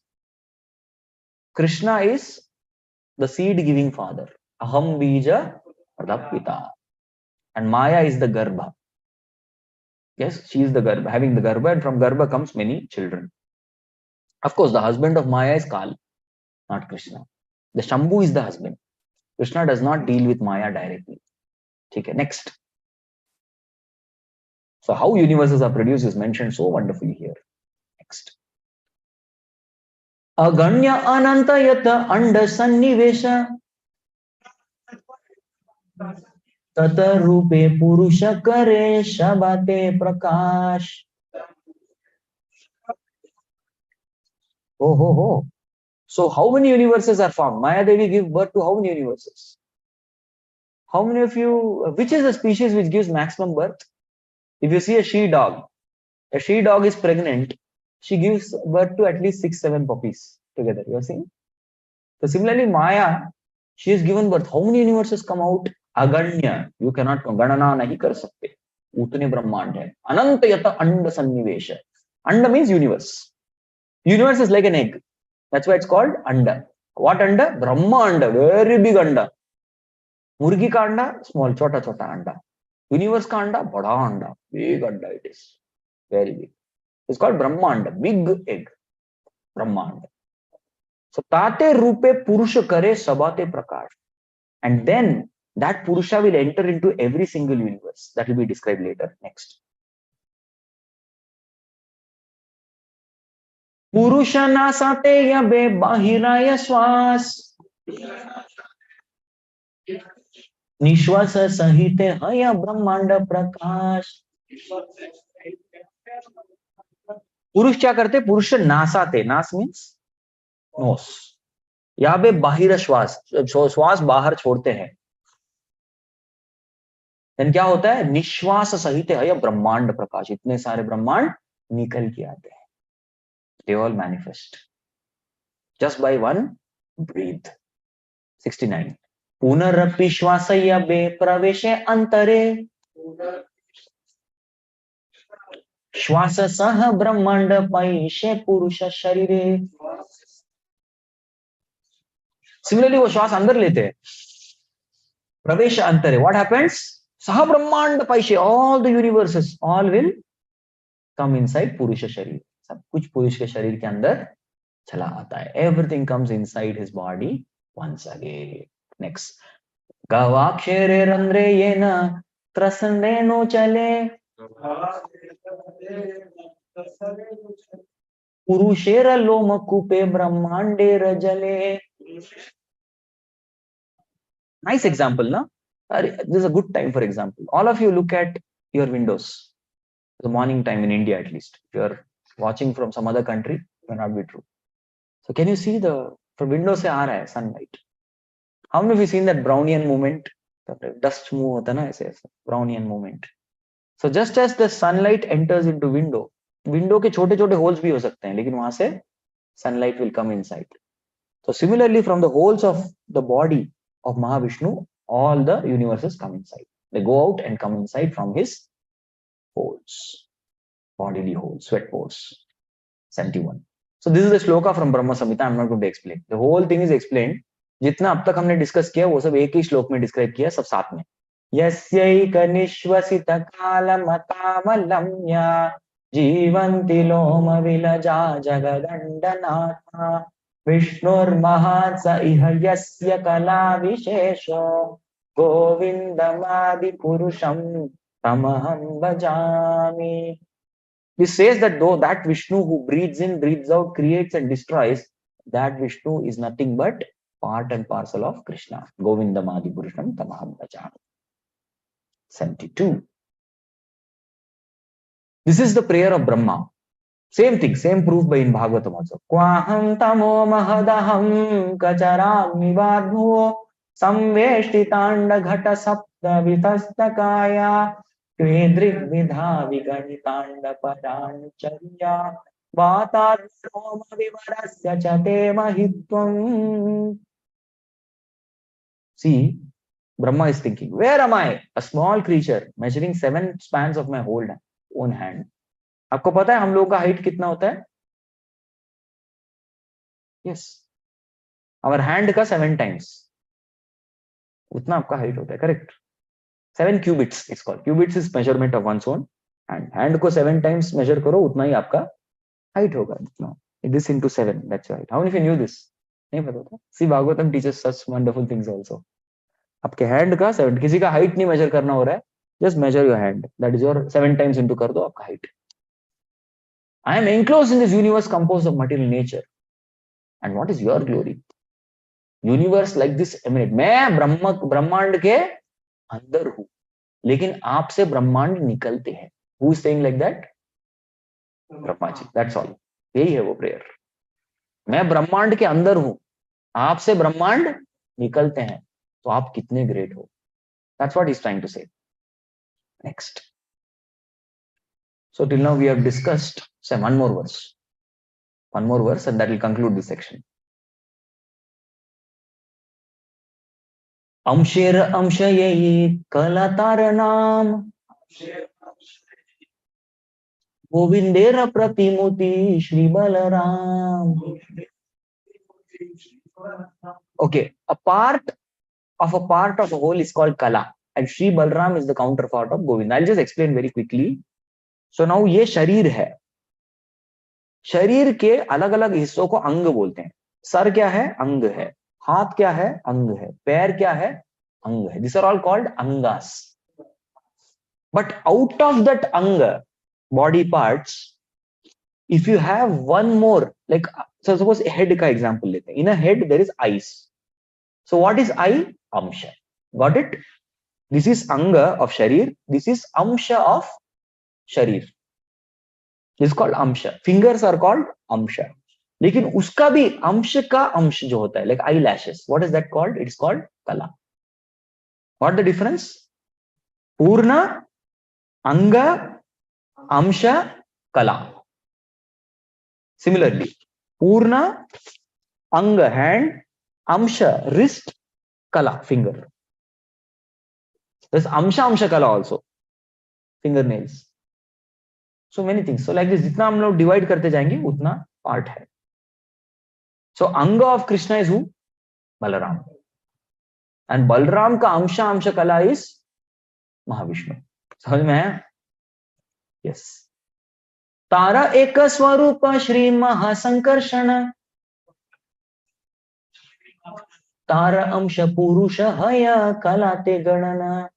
Krishna is the seed-giving father. Aham bija pradapita. And Maya is the garbha. Yes, she is the garbha, having the garbha, and from garbha comes many children. Of course, the husband of Maya is Kal, not Krishna. The Shambhu is the husband. Krishna does not deal with Maya directly. Okay, next. So how universes are produced is mentioned so wonderfully here. Next. Aganya ananta yata anda sannivesha tata rupe purusha kare shabate prakash. Oh. So how many universes are formed? Maya Devi gives birth to how many universes? How many of you, which is the species which gives maximum birth? If you see a she-dog is pregnant, she gives birth to at least 6-7 puppies together. You are seeing? So similarly, Maya, she has given birth. How many universes come out? Aganya. You cannot ganana nahi kar sakte. Utne brahmand hai. Ananta yata anda sannivesha. Anda means universe. Universe is like an egg. That's why it's called anda. What anda? Brahma anda. Very big anda. Murgi ka anda? Small, chota anda. Universe ka anda? Bada anda. Big anda it is. Very big. It's called Brahmanda, big egg. Brahmanda. So tate rupe purusha kare sabate prakash. and then that Purusha will enter into every single universe. That will be described later. Next. Purusha nasate yabe bahiraya swas. निश्वास सहित हय ब्रह्मांड प्रकाश. पुरुष क्या करते? पुरुष नासाते. नास means nose. यहाँ पे बाहिर श्वास, श्वास बाहर छोड़ते हैं. देन क्या होता है? निश्वास सहित हय ब्रह्मांड प्रकाश. इतने सारे ब्रह्मांड निकल के आते हैं. They all manifest just by one breathe. 69. पुनरपि श्वासयबे प्रवेशे अंतरे. श्वास सह ब्रह्मांड पैशे पुरुष शरीरे. सिमिलरली वो श्वास अंदर लेते हैं. प्रवेश अंतरे. What happens? सह ब्रह्मांड पैशे. All the universes all will come inside Purusha sharir. सब कुछ पुरुष के शरीर के अंदर चला आता है. Everything comes inside his body once again. Next. गवाक्षरे रंध्रे येन त्रसंडेनो चले. पुरुषेर लोम कूपे ब्रह्मांडेर जले. Nice example, na? This is a good time for example. All of you look at your windows. The morning time in India, at least. If you are watching from some other country, it may not be true. So can you see from window से आ रहा है sunlight? How many of you seen that Brownian movement? Dust move होता है ना ऐसे ऐसे. Brownian movement. So just as the sunlight enters into window के छोटे छोटे holes भी हो सकते हैं, लेकिन वहां से sunlight will come inside. So similarly, from the holes of the body of Mahavishnu, all the universes come inside. They go out and come inside from his holes, bodily holes, sweat pores. 71. So this is the shloka from Brahma Samhita. I'm not going to explain. The whole thing is explained. जितना अब तक हमने discuss किया वो सब एक ही श्लोक में डिस्क्राइब किया, सब साथ में. यस्यैक निश्वसित कालमतामलम्या जीवन्ति लोम विलजा जगदण्डनाथा विष्णुर्महात्स इह यस्य कला विशेषो गोविन्दमादि पुरुषं तमहं भजामि. This says that though that Vishnu who breathes in, breathes out, creates and destroys, that Vishnu is nothing but part and parcel of Krishna. Govindamadi Purusham Tamaham Bhajami. 72. This is the prayer of Brahma. Same thing, same proof by in Bhagavatam also. Kwaham tamo mahadaham kacharam nivadho samveshtitanda ghata sapta vitastakaya Vedrik vidha viganitanda paranchariya Vata roma vivarasya chate mahitvam. See, Brahma is thinking, where am I? A small creature measuring 7 spans of my own hand. आपको पता है हम लोगों का height कितना होता है? Yes. Our hand का 7 times. उतना आपका हाइट होता है, correct? 7 cubits it's called. Cubits is measurement of one's own hand. Hand को 7 times measure करो, उतना ही आपका height होगा. No. This into 7, that's right. How many of you knew this? नहीं पता था. See, Bhagavatam teaches such wonderful things also. आपके hand का 7, किसी का height नहीं measure करना हो रहा है, just measure your hand. That is your 7 times into कर दो आपका height. I am enclosed in this universe composed of material nature. And what is your glory? Universe like this emanate. मैं ब्रह्मांड के अंदर हूं, लेकिन आपसे ब्रह्मांड निकलते हैं. Who is saying like that? Brahma ji. That's all. यही है वो प्रेयर. मैं ब्रह्मांड के अंदर हूं, आपसे ब्रह्मांड निकलते हैं, तो आप कितने ग्रेट हो. That's what he's trying to say. Next. So till now we have discussed, say, one more verse, and that will conclude this section. Amsher amshaye kalataranam Govindera Pratimuti Shri Balaram. Okay, a part of a whole is called Kala, and Shri Balaram is the counterpart of Govinda. I'll just explain very quickly. So now ये शरीर है. शरीर के अलग अलग हिस्सों को अंग बोलते हैं. सर क्या है? अंग है. हाथ क्या है? अंग है. पैर क्या है? अंग है. These are all called angas. But out of that anga, body parts, if you have one more, like so suppose head ka example lete hain. In a head there is eyes. So what is eye? Amsha. Got it? This is anga of sharir. This is amsha of sharir. This is called amsha. Fingers are called amsha. लेकिन उसका भी अंश का अंश जो होता है, like eyelashes, what is that called? It is called kala. What the difference? Purna, anga, amsha, kala. Similarly, purna, anga, hand, amsha, wrist, kala, finger. There's amsha kala also, fingernails. So many things. So like this, जितना हम लोग divide करते जाएंगे उतना part है. So anga of Krishna is who? Balaram. And Balaram का amsha kala is Mahavishnu. समझ में आया? Yes. तारा एक स्वरूप श्री महासंकर्षण. तारा अंश पुरुष हया कला ते गणना.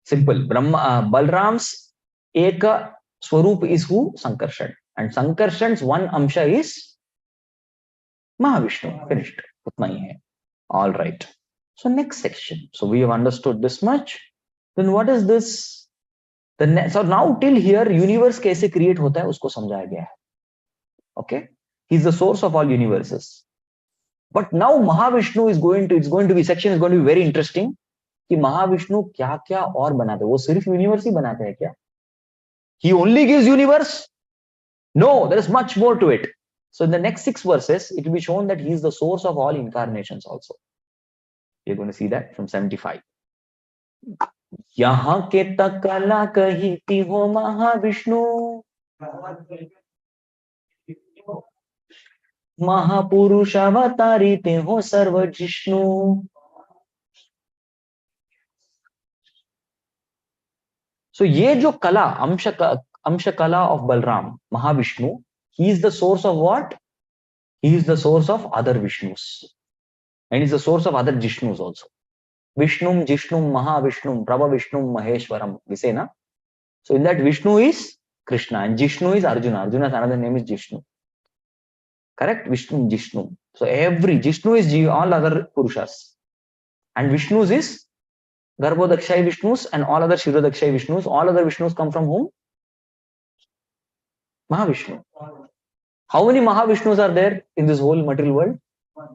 Simple. Balram's Eka Swarup is who? Sankarshan. And Sankarshan's one Amsha is Mahavishnu. Finished. Utna hi hai. All right. So next section. So we have understood this much. Then what is this? So now till here, universe kaise create hota hai, usko samjhaya gaya hai. Okay? He is the source of all universes. But now Mahavishnu is going to be, section is going to be very interesting. कि महाविष्णु क्या क्या और बनाते हैं. वो सिर्फ universe ही बनाते हैं क्या? He only gives universe? No, there is much more to it. So in the next 6 verses, it will be shown that he is the source of all incarnations also. You're going to see that from 75. यहाँ के तकला कहती हो महाविष्णु, महापुरुष अवतारिते हो सर्वजिष्णु. So ये जो कला अंश कला of Balram, Mahavishnu, he is the source of what? He is the source of other Vishnus. And he is the source of other Jishnus also. Vishnum, Jishnum, Mahavishnum, Prabhavishnum, Maheshwaram. We say, na? So in that Vishnu is Krishna and Jishnu is Arjuna. Arjuna's another name is Jishnu. Correct? Vishnu, Jishnu. So every Jishnu is all other Purushas. And Vishnu's is Garbhodakshai Vishnus and all other Shirodakshai Vishnus. All other Vishnus come from whom? Mahavishnu. How many Mahavishnus are there in this whole material world?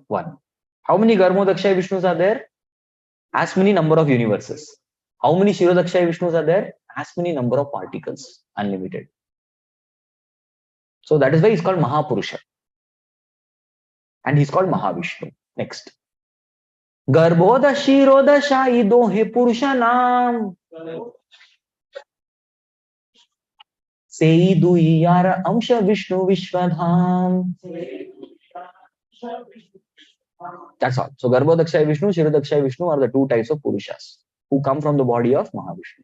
One. How many Garbhodakshai Vishnus are there? As many number of universes. How many Shirodakshai Vishnus are there? As many number of particles. Unlimited. So that is why he's called Mahapurusha. And he's called Mahavishnu. Next. गर्भोद शिरोद शाही दोहे पुरुष नाम सेई दुई यार अंश Vishnu विश्वधाम. That's all. So Garbhodakshay Vishnu, Shirodakshay Vishnu are the two types of Purushas who come from the body of Mahavishnu.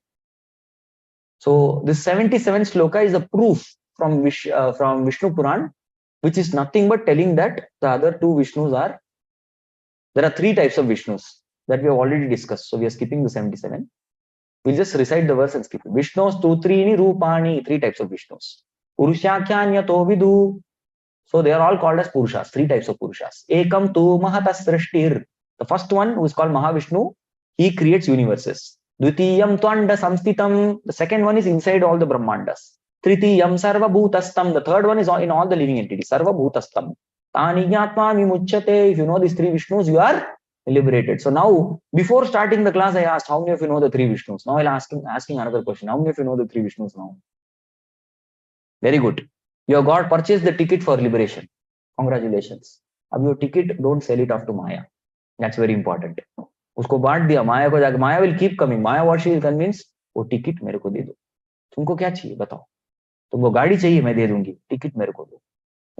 So this 77th sloka is a proof from Vishnu Puran, which is nothing but telling that the other two Vishnus are. There are 3 types of Vishnus that we have already discussed. So we are skipping the 77. We'll just recite the verse and skip it. Vishnos tu trini rupani, 3 types of Vishnus. Purushakyanyato vidu. So they are all called as Purushas, 3 types of Purushas. Ekam tu mahatas srishtir. The first one, who is called Mahavishnu, he creates universes. Dvitiyam tvanda samstitam. The second one is inside all the Brahmandas. Tritiyam sarva bhutastam. The third one is in all the living entities. Sarva bhutastam. If you know these 3 Vishnus, you are liberated. So now, before starting the class, I asked how many of you know the 3 Vishnus. Now I'll asking another question. How many of you know the 3 Vishnus now? Very good. You have got purchased the ticket for liberation. Congratulations. Ab your ticket, don't sell it off to Maya. That's very important. उसको बांट दिया माया को जाकर. Maya will keep coming. Maya what she will convince? वो ticket मेरे को दे दो. तुमको क्या चाहिए बताओ? तुमको गाड़ी चाहिए मैं दे दूंगी. टिकट मेरे को दो.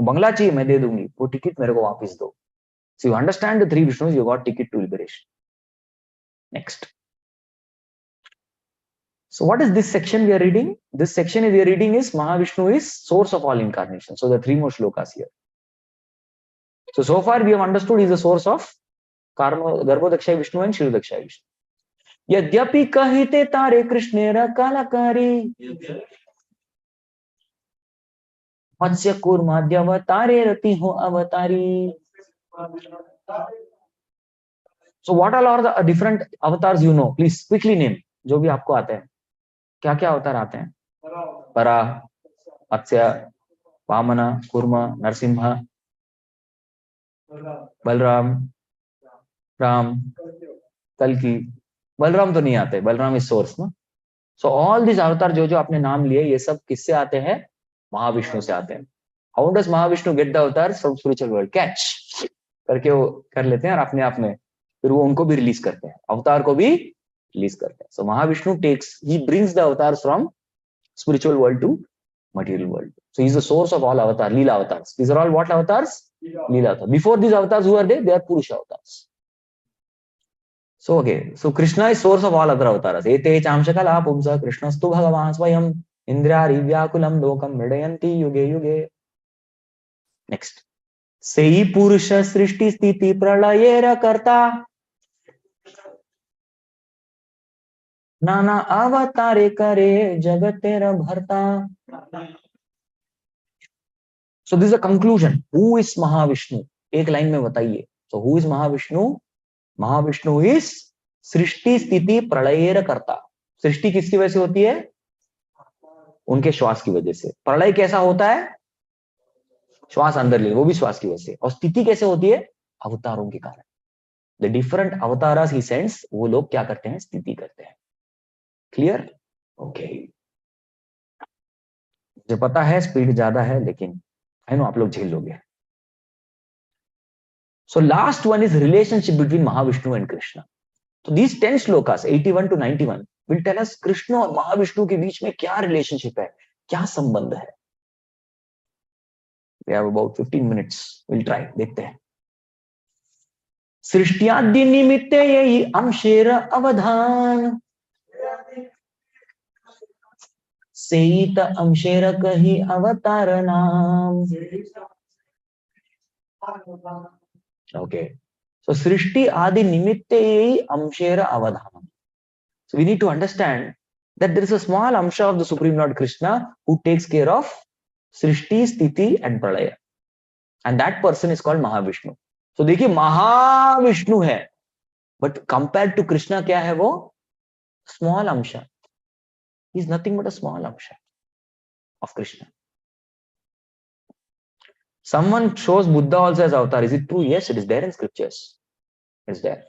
बंगला चाहिए मैं दे दूंगी. वो टिकट मेरे को वापस दो. So you understand the 3 Vishnus, you got ticket to liberation. Next. So what is this section we are reading? This section we are reading is Mahavishnu is source of all incarnations. So the 3 more shlokas here. So far we have understood he is the source of कारण गर्भोदक्षाय Vishnu and क्षीरोदक्षाय Vishnu. यद्यपि कहिते तारे कृष्णेर कलाकारी मत्स्य कूर्माद्यवतारे रति हो अवतारी. So what all are the different avatars you know? Please quickly name. जो भी आपको आते हैं. क्या क्या अवतार आते हैं? परा, मत्स्य, वामना, कूर्मा, नरसिम्हा, बलराम, राम, कल्कि. बलराम तो नहीं आते. बलराम इज सोर्स ना. सो ऑल दिस अवतार जो जो आपने नाम लिए ये सब किससे आते हैं? महाविष्णु से आते हैं. How does Mahavishnu get the avatar? From spiritual world. Catch करके वो कर लेते हैं और अपने आप में फिर वो उनको भी रिलीज करते हैं. अवतार को भी रिलीज करते हैं. So Mahavishnu takes, he brings the avatars from spiritual world to material world. So he's the source of all avatar, Lila avatars. These are all what avatars? Lila avatars. Before these avatars, who are they? They are Purusha avatars. So okay, so Krishna is source of all other avatars. Ete chamshakala pumsa Krishnastu bhagavan swayam indrari vyakulam lokam mridayanti yuge yuge. Next. Sei Purusha srishti sthiti pralayera karta नाना अवतारे करे जगतेर भरता. So this is a conclusion. Who is Mahavishnu? एक line में बताइए. So who is Mahavishnu? Mahavishnu is सृष्टि स्थिति प्रलयेर करता. सृष्टि किसकी वजह से होती है? उनके श्वास की वजह से. प्रलय कैसा होता है? श्वास अंदर ले, वो भी श्वास की वजह से. और स्थिति कैसे होती है? अवतारों के कारण. The different avatars he sends, वो लोग क्या करते हैं? स्थिति करते हैं. क्लियर? ओके. मुझे पता है स्पीड ज्यादा है लेकिन आई नो आप लोग झेल लोगे. So last one is relationship between Mahavishnu and Krishna. तो these 10 shlokas 81 to 91 will tell us Krishna और महाविष्णु के बीच में क्या रिलेशनशिप है, क्या संबंध है. We have about 15 minutes. Will try, देखते हैं. सृष्टियादि निमित्ते यही अंशेर अवधान सेत अंशेर कही अवतार नाम. Okay. So Srishti Adi Nimitte Amshera Avadhanam. So we need to understand that there is a small Amsha of the Supreme Lord Krishna who takes care of Srishti, Sthiti and Pralaya. And that person is called Mahavishnu. So देखिए Mahavishnu है, but compared to Krishna क्या है वो? Small Amsha. He is nothing but a small Amsha of Krishna. Someone shows Buddha also as avatar. Is it true? Yes, it is there in scriptures. It's there.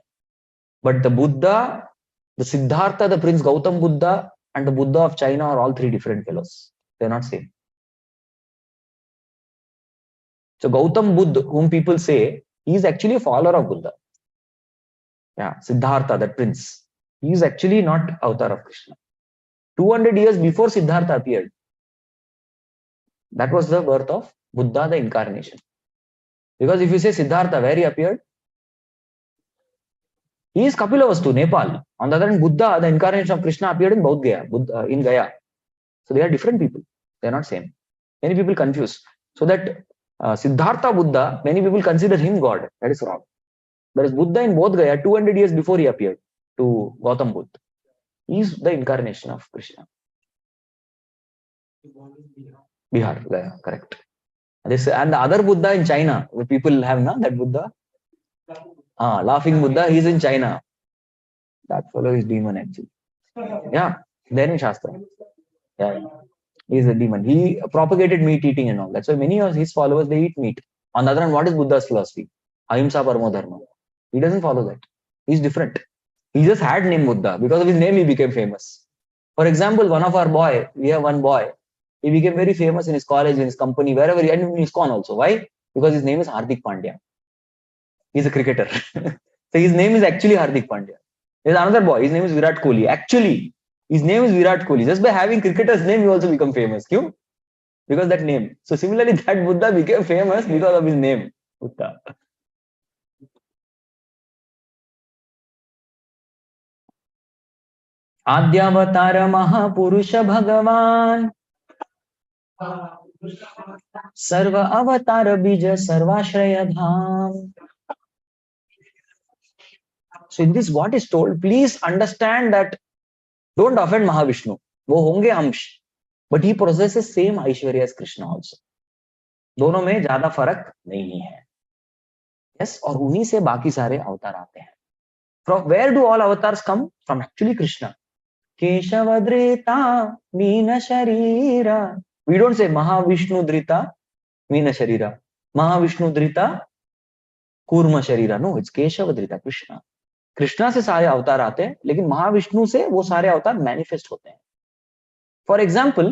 But the Buddha, the Siddhartha, the Prince Gautam Buddha, and the Buddha of China are all three different fellows. They're not same. So Gautam Buddha, whom people say, he is actually a follower of Buddha. Yeah, Siddhartha, that prince. He is actually not avatar of Krishna. 200 years before Siddhartha appeared, that was the birth of Buddha, the incarnation. Because if you say Siddhartha, where he appeared? He is Kapilavastu, Nepal. On the other hand, Buddha, the incarnation of Krishna, appeared in Bodh Gaya, in Gaya. So they are different people. They are not same. Many people confuse. So that Siddhartha Buddha, many people consider him God. That is wrong. Whereas Buddha in Bodh Gaya, 200 years before he appeared to Gautam Buddha, he is the incarnation of Krishna. Bihar, Gaya, correct. This and the other Buddha in China, where people have now that Buddha, laughing Buddha, he is in China. That fellow is demon actually. Yeah, there in Shastra. Yeah, he is a demon. He propagated meat eating and all. That's why many of his followers they eat meat. On the other hand, what is Buddha's philosophy? Ahimsa Paramo Dharma. He doesn't follow that. He's different. He just had name Buddha. Because of his name, he became famous. For example, one of our boy, we have one boy. He became very famous in his college, in his company, wherever he, and in ISKCON also. Why? Because his name is Hardik Pandya. He's a cricketer. So his name is actually Hardik Pandya. There's another boy. His name is Virat Kohli. Actually, his name is Virat Kohli. Just by having cricketer's name, he also become famous. Kyun? Because that name. So similarly, that Buddha became famous because of his name. Buddha. आद्यावतार महापुरुष भगवान सर्व अवतार बीज सर्वाश्रय धाम. So in this, what is told, please understand that don't offend Mahavishnu. वो होंगे अंश, but he possesses same Aishwarya as Krishna also. दोनों में ज्यादा फर्क नहीं है. Yes, और उन्हीं से बाकी सारे अवतार आते हैं. From where do all avatars come? From actually Krishna. Keshavadrita Meena Sharira. We don't say Mahavishnu Drita Meena Sharira. Mahavishnu Drita Kurma Sharira. No, it's Keshavadrita, Krishna. Krishna से सारे अवतार आते हैं, लेकिन महाविष्णु से वो सारे अवतार मैनिफेस्ट होते हैं. For example,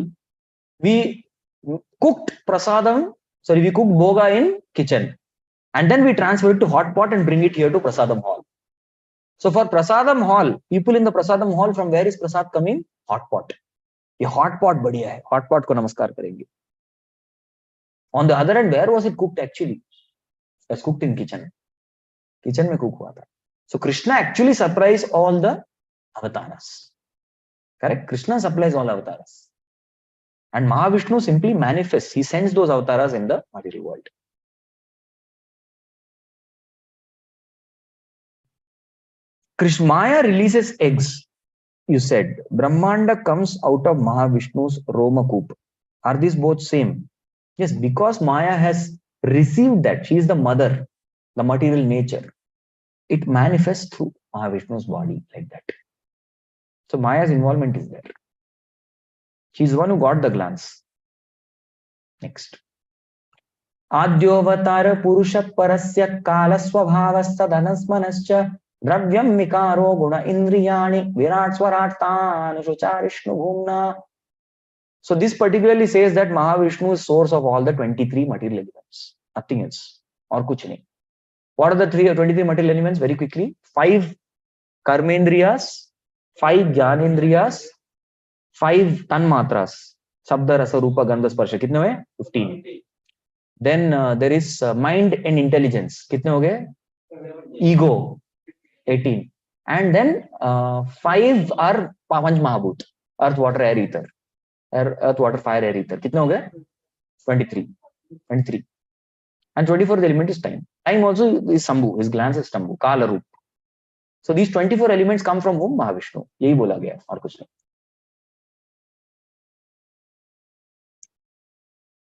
we cooked prasadam, sorry, we cooked boga in kitchen and then we transfer it to hot pot and bring it here to prasadam hall. So for prasadam hall, people in the prasadam hall, from where is prasad coming? Hot pot. ये hot pot बढ़िया है, hot pot को नमस्कार करेंगे. On the other hand, where was it cooked actually? It was cooked in kitchen. Kitchen में cook हुआ था. So Krishna actually supplies all the avatars. Correct? Krishna supplies all avatars. And Mahavishnu simply manifests. He sends those avatars in the material world. Krishna Maya releases eggs. You said Brahmanda comes out of Mahavishnu's Romakoop. Are these both same? Yes, because Maya has received that. She is the mother, the material nature. It manifests through Mahavishnu's body like that. So Maya's involvement is there. She's the one who got the glance. Next. Adyovatara Purusha Parasya Kala Swabhavasta Dhanasmanascha Dravyam Mikaro Guna Indriyani Virat Swaratan Shucharishnu Bhumna. So this particularly says that Mahavishnu is source of all the 23 material elements. Nothing else. Or kuch nahi. What are the 23 material elements? Very quickly. 5 karmendriyas, 5 jnanendriyas, 5 tanmatras. Shabda, rasa, rupa, gandha, sparsha. Kitne hoye? 15. Then there is mind and intelligence. Kitne ho gaye? Ego. 18. And then 5 are Panch Mahabhut. Earth, water, air, ether. Earth, water, fire, air, ether. Kitne ho gaye? 23. And 24th element is time. Time also is Sambhu. His glance is Sambhu. Kala Roop. So these 24 elements come from whom? Mahavishnu. Yahi bola gaya aur kuch nahi.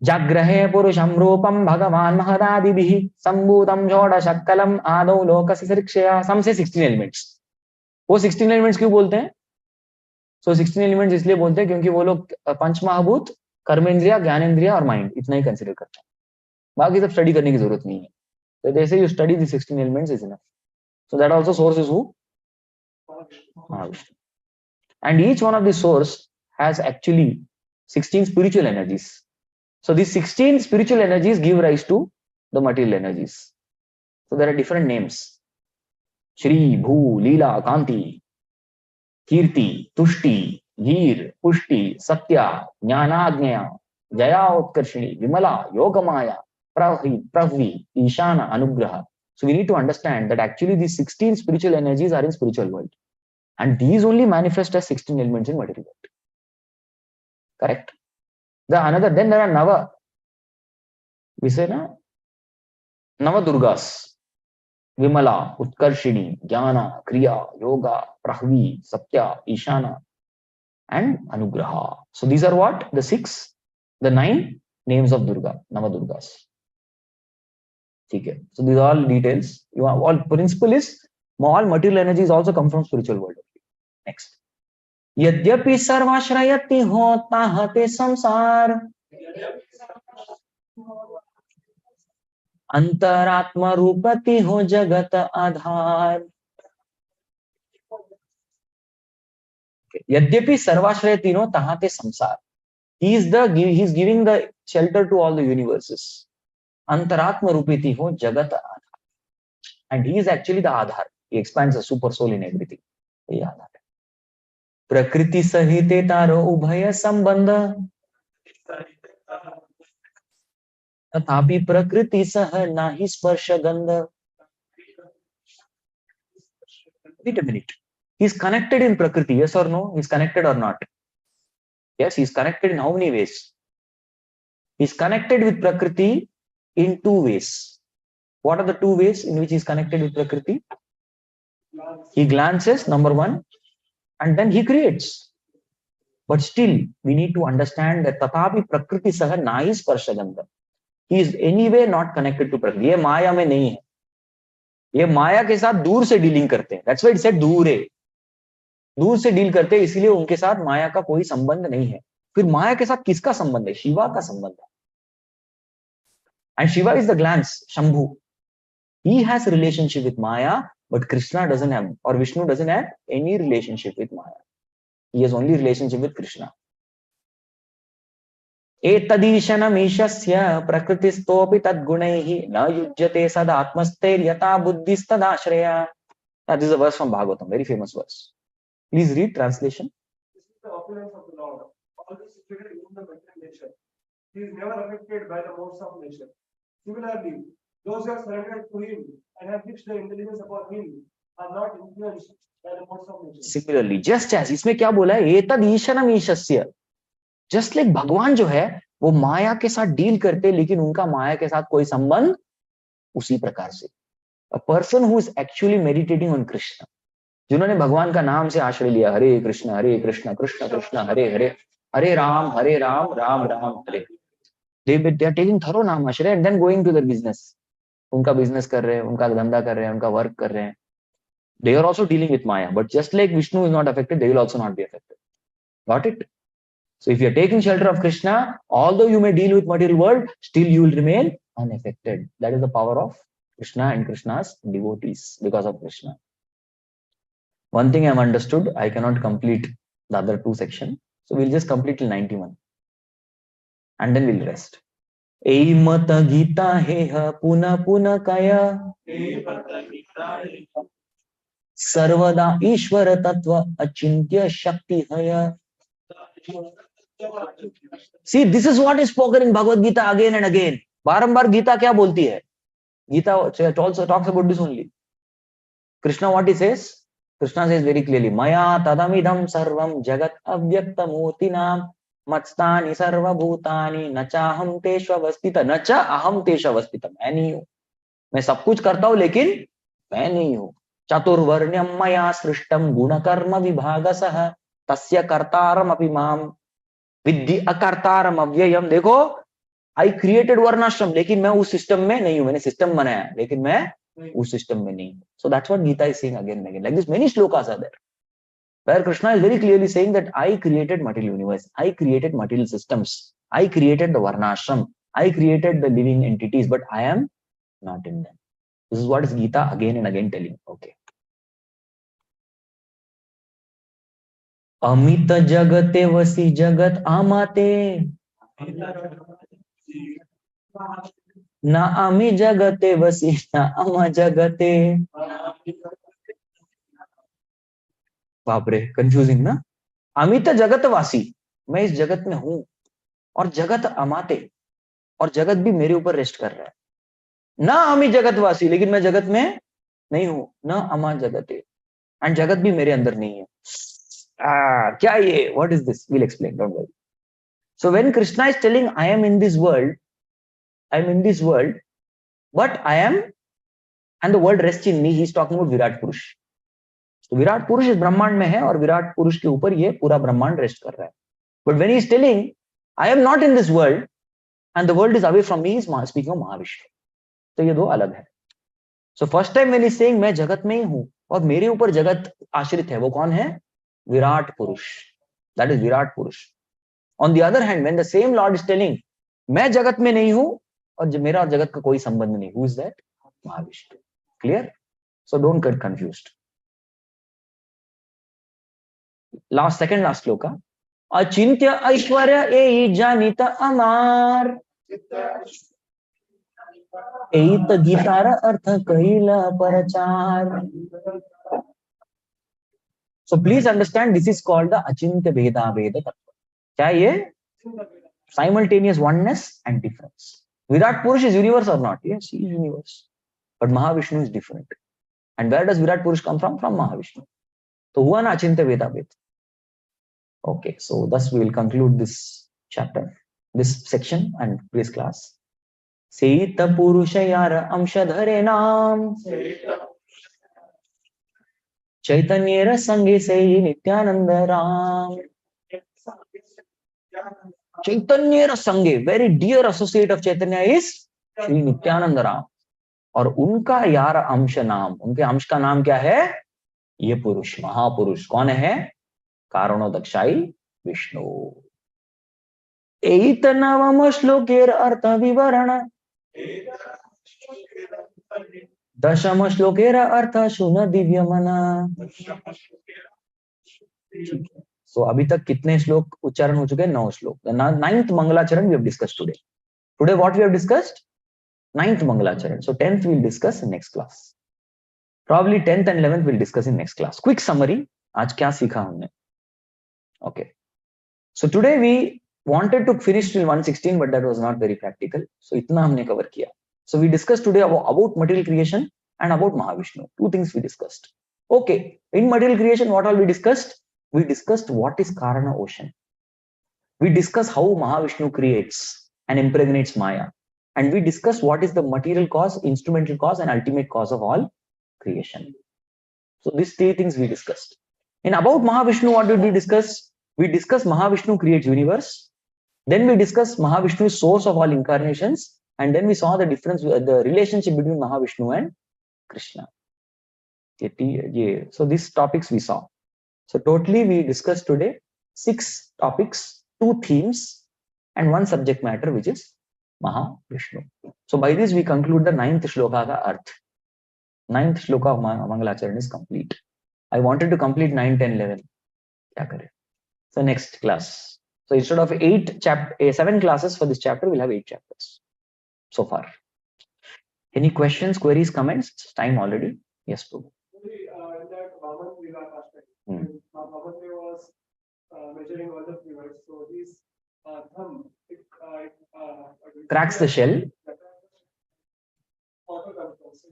Jagrahe Purusham Rupam Bhagavan Mahadadibihi Sambhutam Jhoda Shakkalam Adau Lokasi Sarikshaya. Some say 16 elements. वो 16 elements क्यों बोलते हैं? So 16 elements इसलिए बोलते हैं क्योंकि वो लोग पंच महाभूत, कर्मेंद्रिया, ज्ञानेंद्रिया और माइंड इतना ही कंसीडर करते हैं. बाकी सब स्टडी करने की जरूरत नहीं है. So they say you study the 16 elements is enough. So that also source is who? Mahavishnu. And each one of the source has actually 16 spiritual energies. So these 16 spiritual energies give rise to the material energies. So there are different names. Shri, Bhu, Lila, Kanti, Kirti, Tushti, Dhir, Pushti, Satya, Jnana, Jaya, Utkarshini, Vimala, Yogamaya, Pravvi, Ishana, Anugraha. So we need to understand that actually these 16 spiritual energies are in spiritual world. And these only manifest as 16 elements in material world. Correct? Then there are Nava. We say na? Nava Durgas. Vimala, Utkarshini, Jnana, Kriya, Yoga, Prahvi, Satya, Ishana, and Anugraha. So these are what? The 9 names of Durga, Nava Durgas. Okay. So these are all details. All principle is all material energies also come from spiritual world. Next. Yadyapi sarvashrayati hota hate samsar अंतरात्मा रूपति हो जगत आधार. यद्यपि सर्वाश्रय तीनों तहाते संसार. He is giving the shelter to all the universes. अंतरात्मा रूपति हो जगत आधार. And he is actually the Aadhaar. He expands the super soul in everything. ये आधार है. प्रकृति सहिते तारो उभय संबंध तथापि प्रकृति सह नाही स्पर्श गंध. Wait a minute. He is connected in Prakriti, yes or no? He is connected or not? Yes, he is connected in how many ways? He is connected with Prakriti in 2 ways. What are the 2 ways in which he is connected with Prakriti? He glances, number one, and then he creates. But still, we need to understand that tatapi prakriti saha nahi sparshagandha. He is anyway not connected to prakriti. ये माया में नहीं है. ये माया के साथ दूर से dealing करते हैं. That's why it said दूर है. दूर से डील करते हैं, इसलिए उनके साथ माया का कोई संबंध नहीं है. फिर माया के साथ किसका संबंध है? शिवा का संबंध है. And Shiva is the glance, Shambhu. He has a relationship with Maya, but Krishna doesn't have, or Vishnu doesn't have any relationship with Maya. He has only relationship with Krishna. Etadishanamishasya prakritistopi tadgunaihi na yujyate sadatmaster yata buddhistadashraya. This is a verse from Bhagavatam, very famous verse. Please read translation. This is the opulence of the Lord, always situated in the material nature. He is never affected by the modes of nature. Similarly, those who have surrendered to him and have fixed their intelligence upon him are not influenced by the modes of nature. Similarly, just as इसमें क्या बोला है? एतद ईशनम ईशस्य. Just like भगवान जो है वो माया के साथ डील करते, लेकिन उनका माया के साथ कोई संबंध. उसी प्रकार से a person who is actually meditating on Krishna, जिन्होंने भगवान का नाम से आश्रय लिया, हरे कृष्ण कृष्ण कृष्ण हरे हरे, हरे राम राम राम हरे. They are taking thorough नाम आश्रय and then going to their business. उनका बिजनेस कर रहे हैं, उनका धंधा कर रहे हैं, उनका वर्क कर रहे हैं. They are also dealing with Maya, but just like Vishnu is not affected, they will also not be affected. Got it? So if you are taking shelter of Krishna, although you may deal with material world, still you will remain unaffected. That is the power of Krishna and Krishna's devotees because of Krishna. One thing I have understood, I cannot complete the other two sections. So we'll just complete till 91. And then we'll rest. Eimata Gita heha puna puna kaya. Sarvada Ishvara Tattva Achintya Shakti Haya. See, this is what is spoken in Bhagavad Gita again and again. बारंबार गीता क्या बोलती है? Gita also talks about this only. Krishna, what he says? Krishna says very clearly, Maya tadamidam sarvam jagat avyakta murtinam matstani sarva bhutani nacha aham tesha vastita nacha aham tesha vastita. मैं नहीं हूँ. मैं सब कुछ करता हूँ लेकिन मैं नहीं हूँ. चतुर्वर्ण्यम मया सृष्टम गुणकर्म विभागसः तस्य कर्तारम अपि माम विद्धि अकर्तारम अव्ययम. देखो, आई क्रिएटेड वर्णाश्रम, लेकिन मैं उस सिस्टम में नहीं हूं. मैंने सिस्टम बनाया लेकिन मैं उस सिस्टम में नहीं हूं. So that's what Gita is saying again and again. Like this many shlokas are there where Krishna is very clearly saying that I created material universe, I created material systems, I created the varnashram, I created the living entities, but I am not in them. This is what is Gita again and again telling. Okay. Amit जगते वसी जगत आमाते ना अमी जगते वसी ना अमा जगते. बापरे, कंफ्यूजिंग ना. अमित जगतवासी, मैं इस जगत में हूं, और जगत अमाते, और जगत भी मेरे ऊपर रेस्ट कर रहा है. ना अमी जगतवासी, लेकिन मैं जगत में नहीं हूं. न अमा जगते, एंड जगत भी मेरे अंदर नहीं है. क्या ये? What is this? We'll explain. Don't worry. So when Krishna is telling, I am in this world, but I am, and the world rests in me, he is talking about Virat Purush. So Virat Purush is ब्रह्मांड में है, और विराट पुरुष के ऊपर ये पूरा ब्रह्मांड रेस्ट कर रहा है. But when he is telling, I am not in this world, and the world is away from me, he is speaking of Mahavishnu. तो ये दो अलग है. So first time when he is saying, मैं जगत में ही हूं और मेरे ऊपर जगत आश्रित है, वो कौन है? Virat Purush. That is Virat Purush. On the other hand, when the same Lord is telling, मैं जगत में नहीं हूं और मेरा जगत का कोई संबंध नहीं, who is that? Mahavishnu. Clear? So don't get confused. Second last sloka. Achintya Aishwarya ei janita amar. Eit gitara artha kahila parachar. So please understand, this is called the Achintya Veda Veda Tattva. क्या ये? Simultaneous oneness and difference. Virat Purush is universe or not? Yes, he is universe. But Mahavishnu is different. And where does Virat Purush come from? From Mahavishnu. So हुआ ना Achintya Veda Veda. Okay, so thus we will conclude this chapter, this section and today's class. Seita Purushayara Amshadhare Nam. Chaitanya Sange Sai Nityananda Ram. Chaitanya Sange, very dear associate of Chaitanya is Sri Nityananda Ram. और उनका यार अंश नाम, उनके अंश का नाम क्या है? ये पुरुष, महापुरुष कौन है? कारणोदक्षाई विष्णु. एतनवम श्लोकेर अर्थ विवरण, दशम श्लोकेर अर्थ शुन दिव्य मना. सो अभी तक कितने श्लोक उच्चारण हो चुके हैं? 9 shloka. Ninth mangalacharan we have discussed today. Today what we have discussed? Ninth Mangalacharan. So 10th we'll discuss in next class. Probably 10th and 11th we'll discuss in next class. Quick summary. आज क्या सीखा हमने? Okay. So today we wanted to finish till 116, but that was not very practical. So इतना हमने cover किया. So we discussed today about material creation and about Mahavishnu. Two things we discussed. Okay. In material creation, what all we discussed? We discussed what is Karana ocean. We discussed how Mahavishnu creates and impregnates Maya. And we discussed what is the material cause, instrumental cause, and ultimate cause of all creation. So these 3 things we discussed. And about Mahavishnu, what did we discuss? We discussed Mahavishnu creates universe. Then we discussed Mahavishnu is source of all incarnations. And then we saw the difference, the relationship between Mahavishnu and Krishna. So these topics we saw. So totally we discussed today 6 topics, 2 themes, and 1 subject matter, which is Mahavishnu. So by this we conclude the 9th shloka ka arth. 9th shloka of Mangalacharan is complete. I wanted to complete 9, 10, 11. Kya kare? So next class. So instead of 7 classes for this chapter, we'll have 8 chapters so far. Any questions, queries, comments? It's time already. Yes, Prabhu. In that Vaman Lila aspect, Vaman was measuring all the fluids, so his thumb cracks the shell. It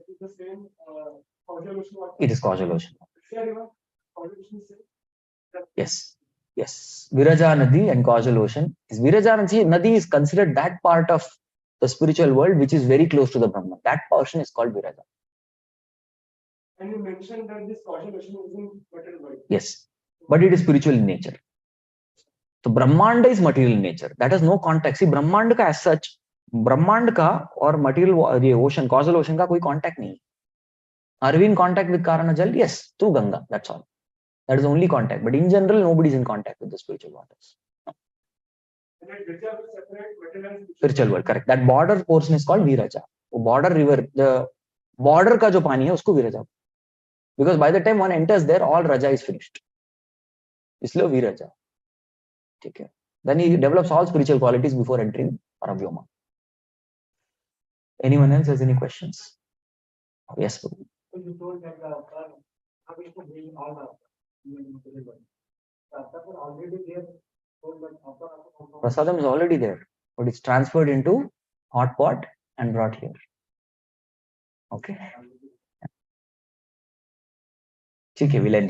is the same causal ocean. It is causal ocean. Yes. Yes. Viraja Nadi and causal ocean. Viraja Nadi is considered that part of the spiritual world which is very close to the Brahman. That portion is called Viraja. And you mentioned that this causal ocean is in material world. Yes. But it is spiritual in nature. So Brahmanda is material in nature. That has no contact. See, Brahmanda ka as such, Brahmanda ka or material the ocean, causal ocean ka koi contact nahi. Are we in contact with Karana Jal? Yes, through Ganga. That's all. That is the only contact. But in general, nobody is in contact with the spiritual waters. Spiritual world, correct. That border portion is called Viraja. Border river, the border ka jo pani hai, usko Viraja. Because by the time one enters there, all Raja is finished. Isliye Viraja. Okay. Then he develops all spiritual qualities before entering Paravyoma. Anyone else has any questions? Yes, Prabhu. You told that already there. Prasadam is already there, but it's transferred into hot pot and brought here. Okay. Okay, we'll end.